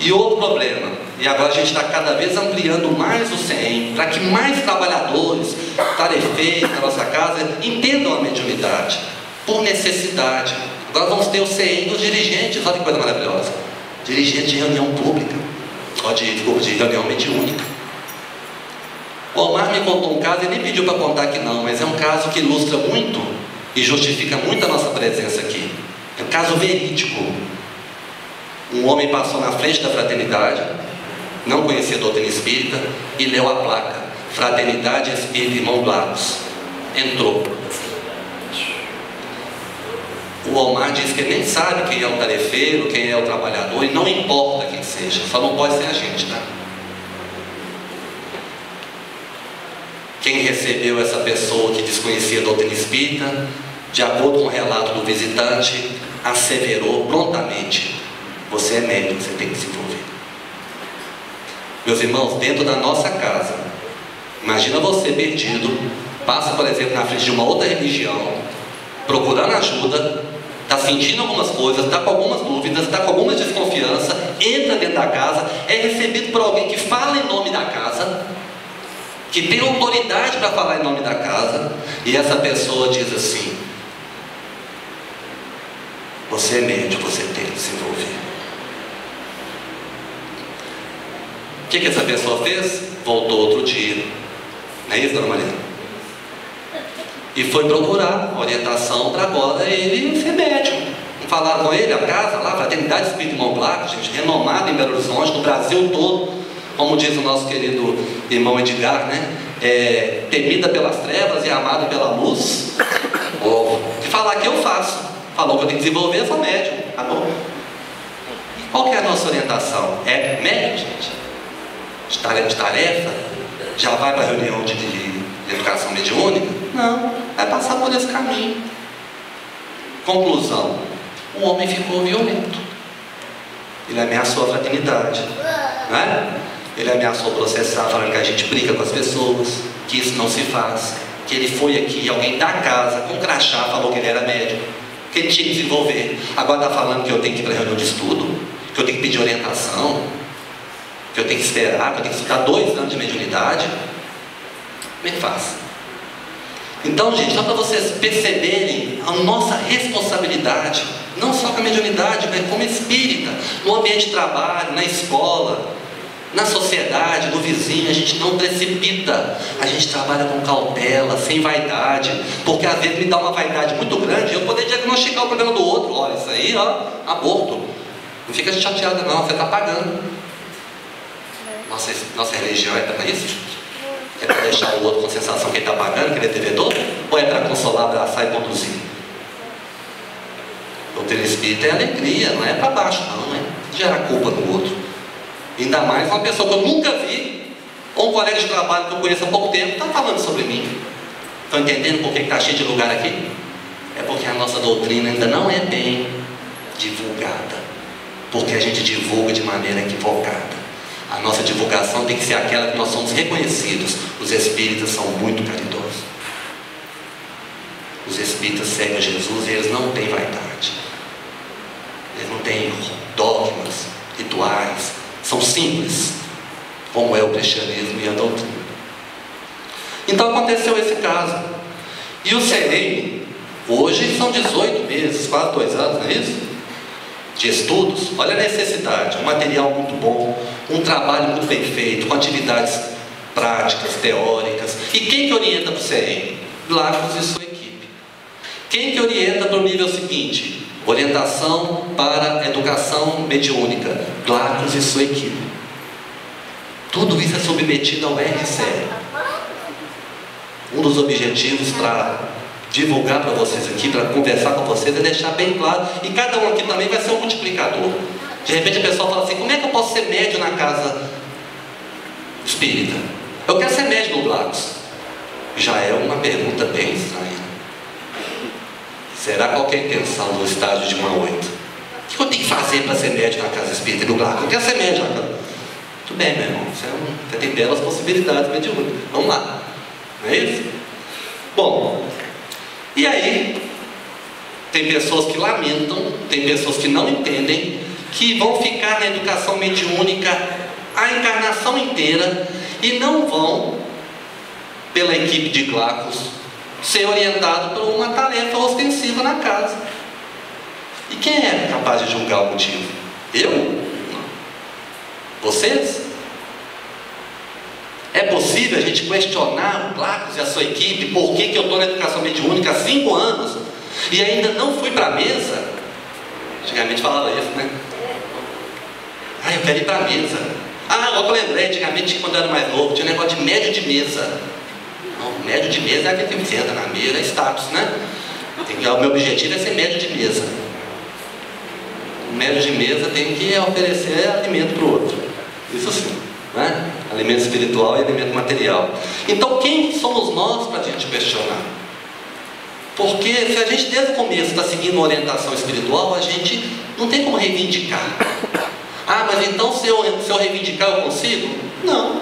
E outro problema, e agora a gente está cada vez ampliando mais o CEM, para que mais trabalhadores, tarefeiros da nossa casa entendam a mediunidade, por necessidade. Agora vamos ter o CEM dos dirigentes, olha que coisa maravilhosa. Dirigente de reunião pública. De reunião mediúnica. O Omar me contou um caso, ele nem pediu para contar aqui não, mas é um caso que ilustra muito e justifica muito a nossa presença aqui. caso verídico. Um homem passou na frente da fraternidade, não conhecia a doutrina espírita, e leu a placa: Fraternidade Espírita Irmão Glacos. Entrou. O Omar diz que ele nem sabe quem é o tarefeiro, quem é o trabalhador, e não importa quem seja, só não pode ser a gente, tá? Quem recebeu essa pessoa que desconhecia a doutrina espírita, de acordo com o relato do visitante, asseverou prontamente: você é médium, você tem que se envolver. Meus irmãos, dentro da nossa casa, imagina você perdido, passa, por exemplo, na frente de uma outra religião, procurando ajuda, está sentindo algumas coisas, está com algumas dúvidas, está com alguma desconfiança, entra dentro da casa, é recebido por alguém que fala em nome da casa, que tem autoridade para falar em nome da casa, e essa pessoa diz assim: você é médium, você tem que se envolver. O que essa pessoa fez? Voltou outro dia, não é isso, dona Maria? E foi procurar orientação para agora ele ser médium. Falaram com ele, a casa lá, Fraternidade Espírita Irmão Glacos, gente, renomada em Belo Horizonte, no Brasil todo, como diz o nosso querido irmão Edgar, né? Temida pelas trevas e amada pela luz. De falar que eu faço, falou que eu tenho que desenvolver, eu sou médium, tá bom? E qual que é a nossa orientação? É médium, gente? De tarefa? Já vai para a reunião de educação mediúnica? Não, vai passar por esse caminho. Conclusão: o homem ficou violento. Ele ameaçou a fraternidade, né? Ele ameaçou processar, falando que a gente briga com as pessoas, que isso não se faz, que ele foi aqui, alguém da casa, com crachá, falou que ele era médium, que ele tinha que desenvolver. Agora está falando que eu tenho que ir para a reunião de estudo, que eu tenho que pedir orientação, que eu tenho que esperar, que eu tenho que estudar 2 anos de mediunidade. Como é que faz? Então, gente, só para vocês perceberem a nossa responsabilidade, não só com a mediunidade, mas como espírita, no ambiente de trabalho, na escola, na sociedade, no vizinho, a gente não precipita, a gente trabalha com cautela, sem vaidade, porque às vezes me dá uma vaidade muito grande, eu poder diagnosticar o problema do outro. Olha, isso aí, ó, aborto. Não fica chateado não, você está pagando. Nossa religião é para isso? É para deixar o outro com a sensação que ele está pagando, que ele é devedor? Ou é para consolar, abraçar e conduzir? Doutrina espírita é alegria, não é para baixo, não é gerar culpa no outro. Ainda mais uma pessoa que eu nunca vi, ou um colega de trabalho que eu conheço há pouco tempo, está falando sobre mim. Estão entendendo por que está cheio de lugar aqui? É porque a nossa doutrina ainda não é bem divulgada, porque a gente divulga de maneira equivocada. A nossa divulgação tem que ser aquela que nós somos reconhecidos. Os espíritas são muito caridosos. Os espíritas seguem Jesus e eles não têm vaidade. Eles não têm dogmas, rituais. São simples, como é o cristianismo e a doutrina. Então aconteceu esse caso. E o CEREM, hoje são 18 meses, quase 2 anos, não é isso? De estudos. Olha a necessidade, um material muito bom, um trabalho muito bem feito, com atividades práticas, teóricas. E quem que orienta para o CEREM? Glacos e sua equipe. Quem que orienta para o nível seguinte? Orientação para educação mediúnica, Glacos e sua equipe. Tudo isso é submetido ao RCE. Um dos objetivos para divulgar para vocês aqui, para conversar com vocês, é deixar bem claro, e cada um aqui também vai ser um multiplicador. De repente a pessoa fala assim: como é que eu posso ser médium na casa espírita? Eu quero ser médium do Glacos. Já é uma pergunta bem estranha. Será qual é a intenção do estágio de 1 a 8? O que eu tenho que fazer para ser médium na casa espírita do Glacos? Eu quero ser médium na casa. Tudo bem, meu irmão, você tem belas possibilidades mediúnicas. Vamos lá, não é isso? Bom, e aí tem pessoas que lamentam, tem pessoas que não entendem, que vão ficar na educação mediúnica a encarnação inteira e não vão, pela equipe de Glacos, ser orientado por uma tarefa ostensiva na casa. E quem é capaz de julgar o motivo? Eu? Não. Vocês? É possível a gente questionar o Glacos e a sua equipe por que eu estou na educação mediúnica há 5 anos e ainda não fui para a mesa? Antigamente falava isso, né? Ah, eu quero ir para a mesa. Ah, agora eu lembrei, antigamente, quando eu era mais novo, tinha um negócio de médio de mesa. Não, médio de mesa é aquele que senta na mesa, é status, né? O meu objetivo é ser médio de mesa. O médio de mesa tem que oferecer alimento para o outro. Isso sim, né? Alimento espiritual e alimento material. Então, quem somos nós para a gente questionar? Porque se a gente desde o começo está seguindo uma orientação espiritual, a gente não tem como reivindicar. Ah, mas então se eu reivindicar eu consigo? Não.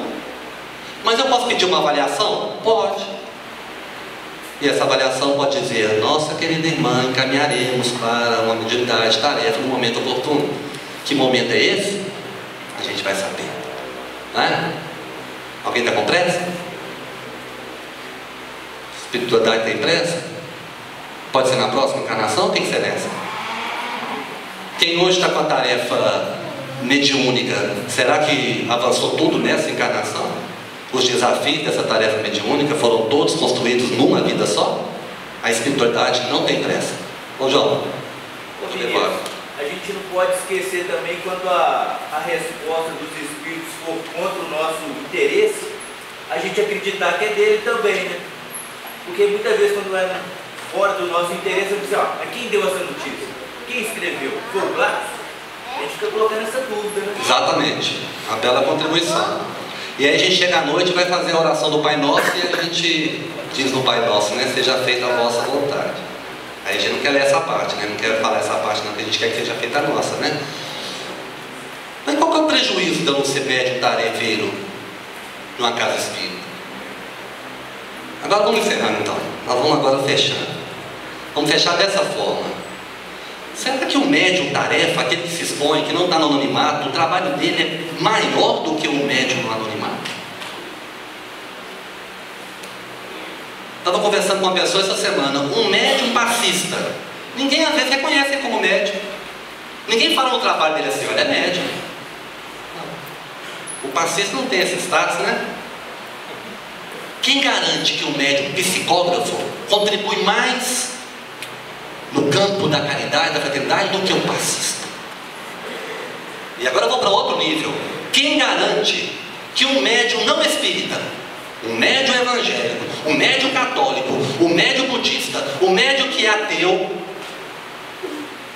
Mas eu posso pedir uma avaliação? Pode. E essa avaliação pode dizer: nossa querida irmã, encaminharemos para uma mediunidade, tarefa no momento oportuno. Que momento é esse? A gente vai saber, né? Alguém está com pressa? Espiritualidade tem pressa? Pode ser na próxima encarnação? Tem que ser nessa. Quem hoje está com a tarefa mediúnica, será que avançou tudo nessa encarnação? Os desafios dessa tarefa mediúnica foram todos construídos numa vida só? A espiritualidade não tem pressa. Ô João, a gente não pode esquecer também quando a resposta dos espíritos for contra o nosso interesse, a gente acreditar que é dele também, né? Porque muitas vezes quando é fora do nosso interesse, eu digo, mas quem deu essa notícia? Quem escreveu? Foi o Glass? A gente fica colocando essa dúvida, né? Exatamente, uma bela contribuição. E aí a gente chega à noite e vai fazer a oração do Pai Nosso e a gente diz no Pai Nosso, né? Seja feita a vossa vontade. Aí a gente não quer ler essa parte, né? Não quer falar essa parte não, porque a gente quer que seja feita a nossa, né? Mas qual que é o prejuízo de eu não ser médium tarefeiro numa casa espírita? Agora vamos encerrar então. Nós vamos agora fechar. Vamos fechar dessa forma. Será que o médium tarefa, aquele que se expõe, que não está no anonimato, o trabalho dele é maior do que o médium no anonimato? Estava conversando com uma pessoa essa semana, um médium passista. Ninguém às vezes reconhece ele como médium. Ninguém fala no trabalho dele assim, olha, é médium. Não. O passista não tem esse status, né? Quem garante que o médium psicógrafo contribui mais no campo da caridade, da fraternidade, do que o passista? E agora eu vou para outro nível. Quem garante que um médium não espírita, um médium evangélico, um médium católico, um médium budista, um médium que é ateu,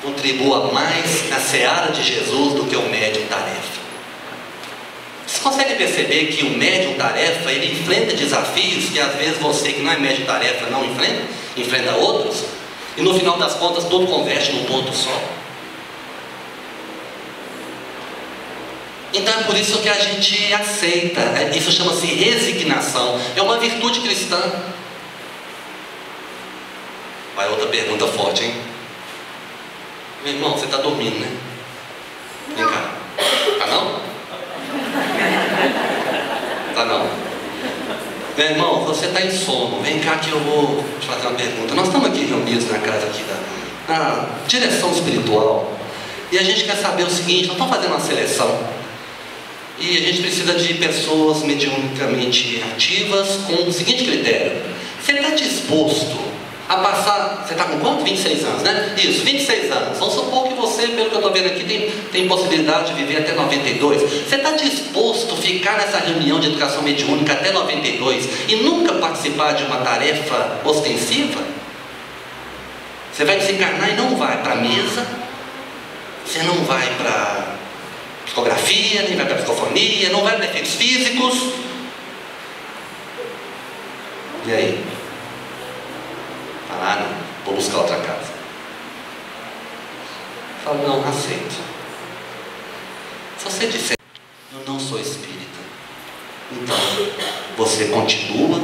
contribua mais na seara de Jesus do que o médium tarefa? Vocês conseguem perceber que o médium tarefa, ele enfrenta desafios que às vezes você que não é médium tarefa não enfrenta outros? E no final das contas tudo converge num ponto só. Então é por isso que a gente aceita. Isso chama-se resignação. É uma virtude cristã. Vai outra pergunta forte, hein? Meu irmão, você está dormindo, né? Vem cá. Tá não? Tá não. Meu irmão, você está em sono. Vem cá que eu vou te fazer uma pergunta. Nós estamos aqui reunidos na casa aqui da direção espiritual. E a gente quer saber o seguinte, nós estamos fazendo uma seleção. E a gente precisa de pessoas mediunicamente ativas com o seguinte critério. Você está disposto a passar... Você está com quanto? 26 anos, né? Isso, 26 anos. Vamos supor que você, pelo que eu estou vendo aqui, tem possibilidade de viver até 92. Você está disposto a ficar nessa reunião de educação mediúnica até 92 e nunca participar de uma tarefa ostensiva? Você vai desencarnar e não vai para a mesa, você não vai para psicografia, nem vai para psicofonia, não vai para efeitos físicos. E aí? Fala, não, vou buscar outra casa. Fala, não, aceito. Se você disser, eu não sou espírita, então você continua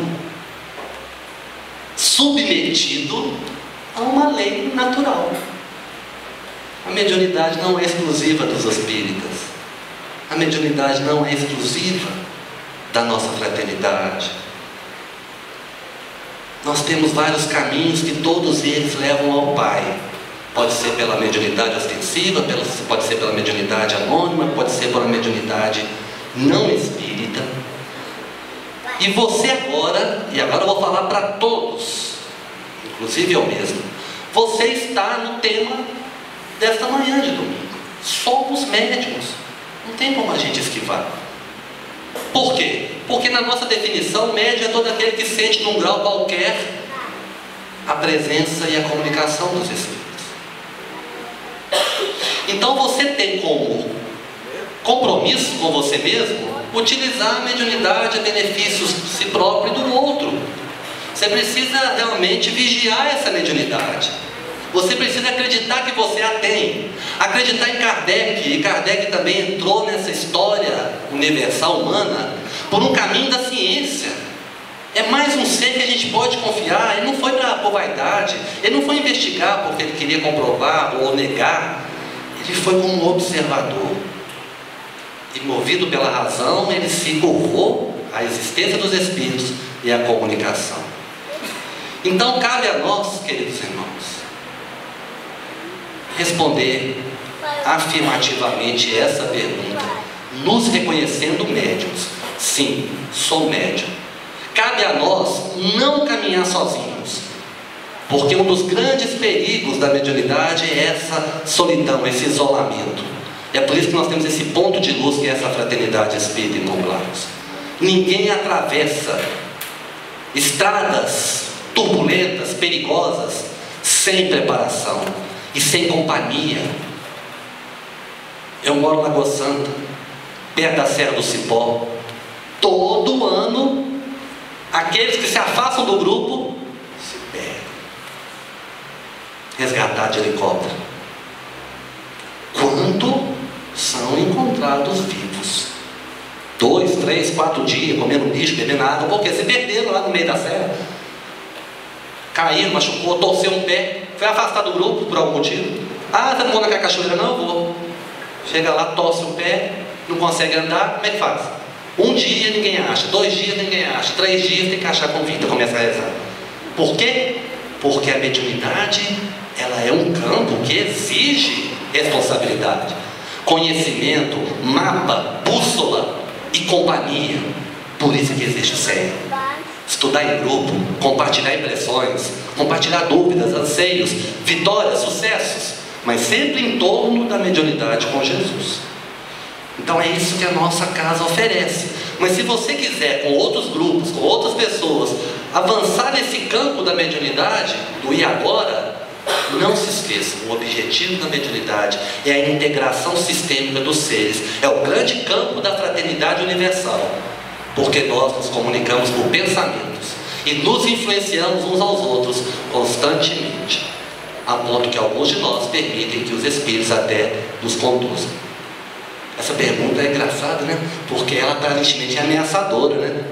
submetido a uma lei natural. A mediunidade não é exclusiva dos espíritas. A mediunidade não é exclusiva da nossa fraternidade. Nós temos vários caminhos que todos eles levam ao Pai. Pode ser pela mediunidade ostensiva, pode ser pela mediunidade anônima, pode ser pela mediunidade não espírita. E você agora, e agora eu vou falar para todos, inclusive eu mesmo, você está no tema desta manhã de domingo. Somos médiums. Não tem como a gente esquivar. Por quê? Porque na nossa definição, médium é todo aquele que sente num grau qualquer a presença e a comunicação dos Espíritos. Então você tem como compromisso com você mesmo utilizar a mediunidade a benefícios de si próprio e do outro. Você precisa realmente vigiar essa mediunidade. Você precisa acreditar que você a tem. Acreditar em Kardec. E Kardec também entrou nessa história universal humana por um caminho da ciência. É mais um ser que a gente pode confiar. Ele não foi por vaidade. Ele não foi investigar porque ele queria comprovar ou negar. Ele foi como um observador. E movido pela razão, ele se curvou à existência dos Espíritos e à comunicação. Então cabe a nós, queridos irmãos, responder afirmativamente essa pergunta, nos reconhecendo médiuns. Sim, sou médium. Cabe a nós não caminhar sozinhos, porque um dos grandes perigos da mediunidade é essa solidão, esse isolamento. É por isso que nós temos esse ponto de luz que é essa fraternidade espírita, irmão Claros. Ninguém atravessa estradas turbulentas, perigosas, sem preparação e sem companhia. Eu moro na Lagoa Santa, perto da Serra do Cipó. Todo ano, aqueles que se afastam do grupo se perdem. Resgatados de helicóptero. Quando são encontrados vivos? 2, 3, 4 dias comendo bicho, bebendo água, porque se perderam lá no meio da serra. Caiu, machucou, torceu um pé, foi afastado do grupo por algum motivo. Ah, você não vou naquela cachoeira? Não, eu vou. Chega lá, torce o pé, não consegue andar, como é que faz? Um dia ninguém acha, 2 dias ninguém acha, 3 dias tem que achar com vida, começa a rezar. Por quê? Porque a mediunidade, ela é um campo que exige responsabilidade, conhecimento, mapa, bússola e companhia. Por isso que existe o CEA. Estudar em grupo, compartilhar impressões, compartilhar dúvidas, anseios, vitórias, sucessos, mas sempre em torno da mediunidade com Jesus. Então é isso que a nossa casa oferece. Mas se você quiser, com outros grupos, com outras pessoas, avançar nesse campo da mediunidade, do e agora, não se esqueça, o objetivo da mediunidade é a integração sistêmica dos seres. É o grande campo da fraternidade universal. Porque nós nos comunicamos por pensamentos e nos influenciamos uns aos outros constantemente, a ponto que alguns de nós permitem que os Espíritos até nos conduzam. Essa pergunta é engraçada, né? Porque ela aparentemente é ameaçadora, né?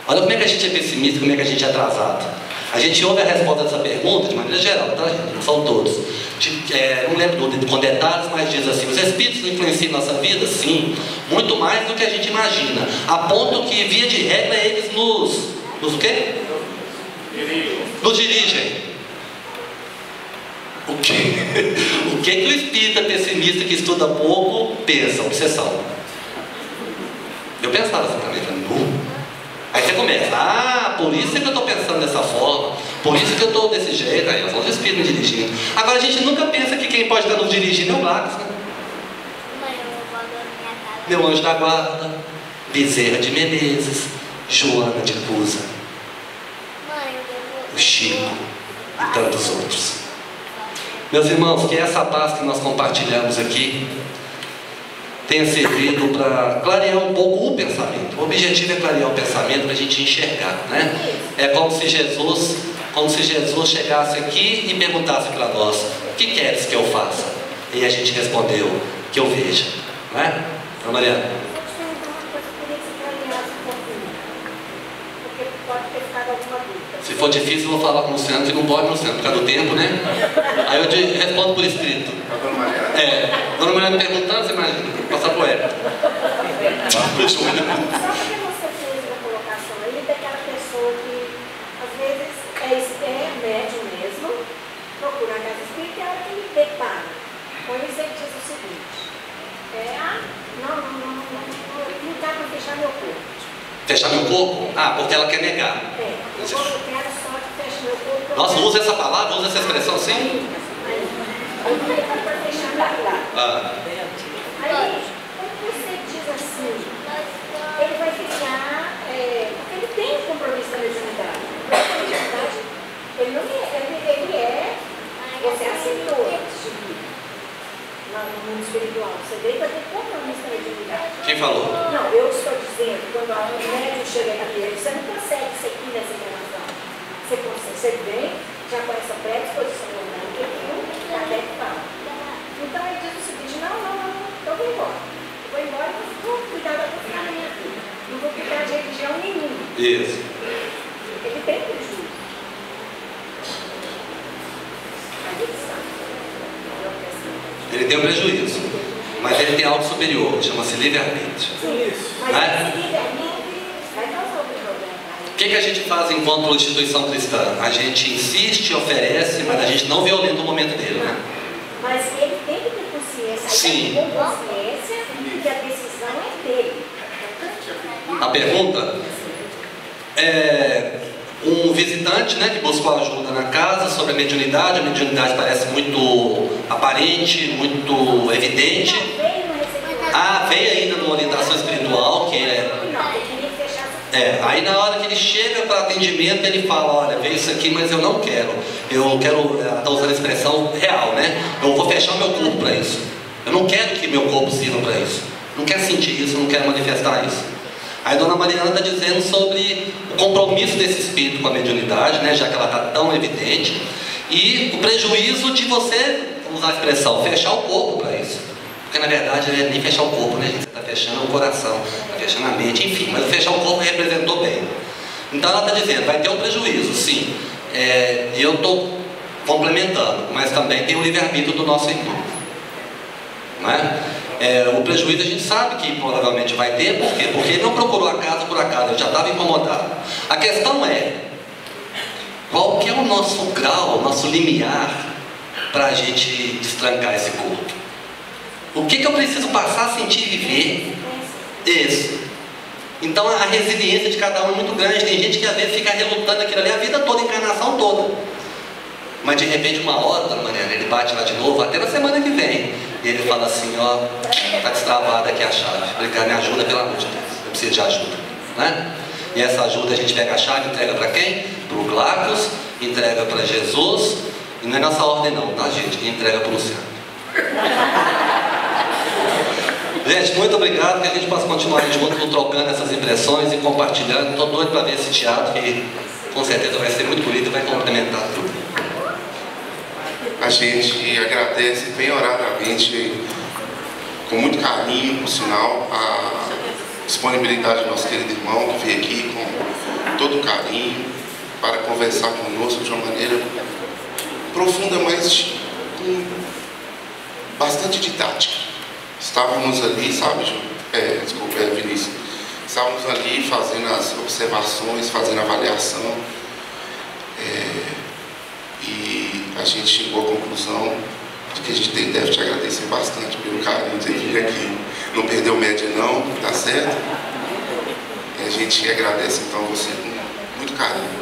Olha como é que a gente é pessimista, como é que a gente é atrasado. A gente ouve a resposta dessa pergunta de maneira geral, tá, gente? Não são todos. Não lembro com detalhes, mas diz assim: os Espíritos influenciam nossa vida? Sim, muito mais do que a gente imagina, a ponto que, via de regra, eles nos o quê? Nos dirigem. O que o espírita pessimista que estuda pouco pensa? Obsessão. Eu pensava assim também, não. Aí você começa, por isso é que eu estou pensando dessa forma, por isso que eu estou desse jeito, aí nós vamos espírito me dirigindo. Agora a gente nunca pensa que quem pode estar nos dirigindo é o Lacos, né? Meu anjo da guarda, Bezerra de Menezes, Joana de Cusa, o Chico e tantos outros. Meus irmãos, que essa paz que nós compartilhamos aqui tenha servido para clarear um pouco o pensamento. O objetivo é clarear o pensamento para a gente enxergar, né? É como se Jesus chegasse aqui e perguntasse para nós: o que queres que eu faça? E a gente respondeu: que eu veja, não é? Então, Mariana. Se for difícil, eu vou falar com o Luciano, que não pode, Luciano, por causa do tempo, né? Aí eu respondo por escrito. Dona Mariana me perguntando, você imagina, passar por ela. Sabe o que você fez na colocação aí, daquela pessoa que, às vezes, é médium mesmo, procura a casa espírita e a hora que ele depara com isso, ele diz o seguinte: não dá para fechar meu corpo. Fechar meu corpo? Ah, porque ela quer negar. Eu quero só que feche meu corpo. Nossa, usa essa palavra, usa essa expressão assim? para fechar lá. Aí, quando você diz assim, ele vai ficar, porque ele tem um compromisso da mediunidade. A mediunidade, ele não é, ele é, você aceitou lá no mundo espiritual, você veio para ter compromisso da mediunidade. Quem falou? Não, eu estou dizendo, quando a médium chega aqui, você não consegue ser aqui nessa encarnação. Você consegue, você vem já com essa predisposição orgânica que até que fala. Então ele diz o seguinte, não, eu vou embora. Eu vou embora e não vou cuidar da minha vida. Não vou cuidar de religião nenhuma. Isso. Ele tem prejuízo. Mas ele sabe. Ele tem um prejuízo, mas ele tem algo superior, chama-se livre-arbítrio. Mas esse livre-arbítrio vai causar algum problema. O que a gente faz enquanto instituição cristã? A gente insiste, oferece, mas a gente não violenta o momento dele, né? Mas ele tem que ter consciência, Sim. com consciência que a decisão é dele. A pergunta é um visitante, né, que buscou ajuda na casa sobre a mediunidade parece muito aparente, muito evidente. Veio ainda numa orientação espiritual, que aí na hora que ele chega para atendimento, ele fala, olha, veio isso aqui, mas eu não quero. Eu quero, está usando a expressão real, né? Eu vou fechar o meu corpo para isso. Eu não quero que meu corpo sirva para isso. Não quero sentir isso, não quero manifestar isso. Aí Dona Mariana está dizendo sobre o compromisso desse espírito com a mediunidade, né, já que ela está tão evidente, e o prejuízo de você, vamos usar a expressão, fechar o corpo para isso. Porque na verdade não é nem fechar o corpo, né, gente? Você está fechando o coração, está fechando a mente, enfim, mas fechar o corpo representou bem. Então ela está dizendo, vai ter um prejuízo, sim. E eu estou complementando, mas também tem o livre-arbítrio do nosso irmão. Não é? O prejuízo a gente sabe que provavelmente vai ter, por quê? Porque ele não procurou a casa por acaso, ele já estava incomodado. A questão é, qual que é o nosso grau, o nosso limiar para a gente destrancar esse corpo? O que eu preciso passar, sentir e viver? Isso. Então a resiliência de cada um é muito grande. Tem gente que às vezes fica relutando aquilo ali a vida toda, a encarnação toda. Mas de repente uma hora, Dona Mariana, ele bate lá de novo, até na semana que vem. E ele fala assim, ó, tá destravada aqui a chave. Obrigado, me ajuda, pelo amor de Deus. Eu preciso de ajuda, né? E essa ajuda a gente pega a chave, entrega para quem? Para o Glacos, entrega para Jesus. E não é nossa ordem não, tá, gente? E entrega para o Luciano. Gente, muito obrigado, que a gente possa continuar junto, trocando essas impressões e compartilhando. Estou doido para ver esse teatro, que com certeza vai ser muito bonito e vai complementar tudo. A gente agradece bem oradamente, com muito carinho, por sinal, a disponibilidade do nosso querido irmão que veio aqui com todo carinho para conversar conosco de uma maneira profunda, mas com bastante didática. Estávamos ali, sabe, Vinícius? Estávamos ali fazendo as observações, fazendo a avaliação. E a gente chegou à conclusão de que a gente deve te agradecer bastante pelo carinho de vir aqui. Não perdeu média não, tá certo? E a gente agradece então você com muito carinho.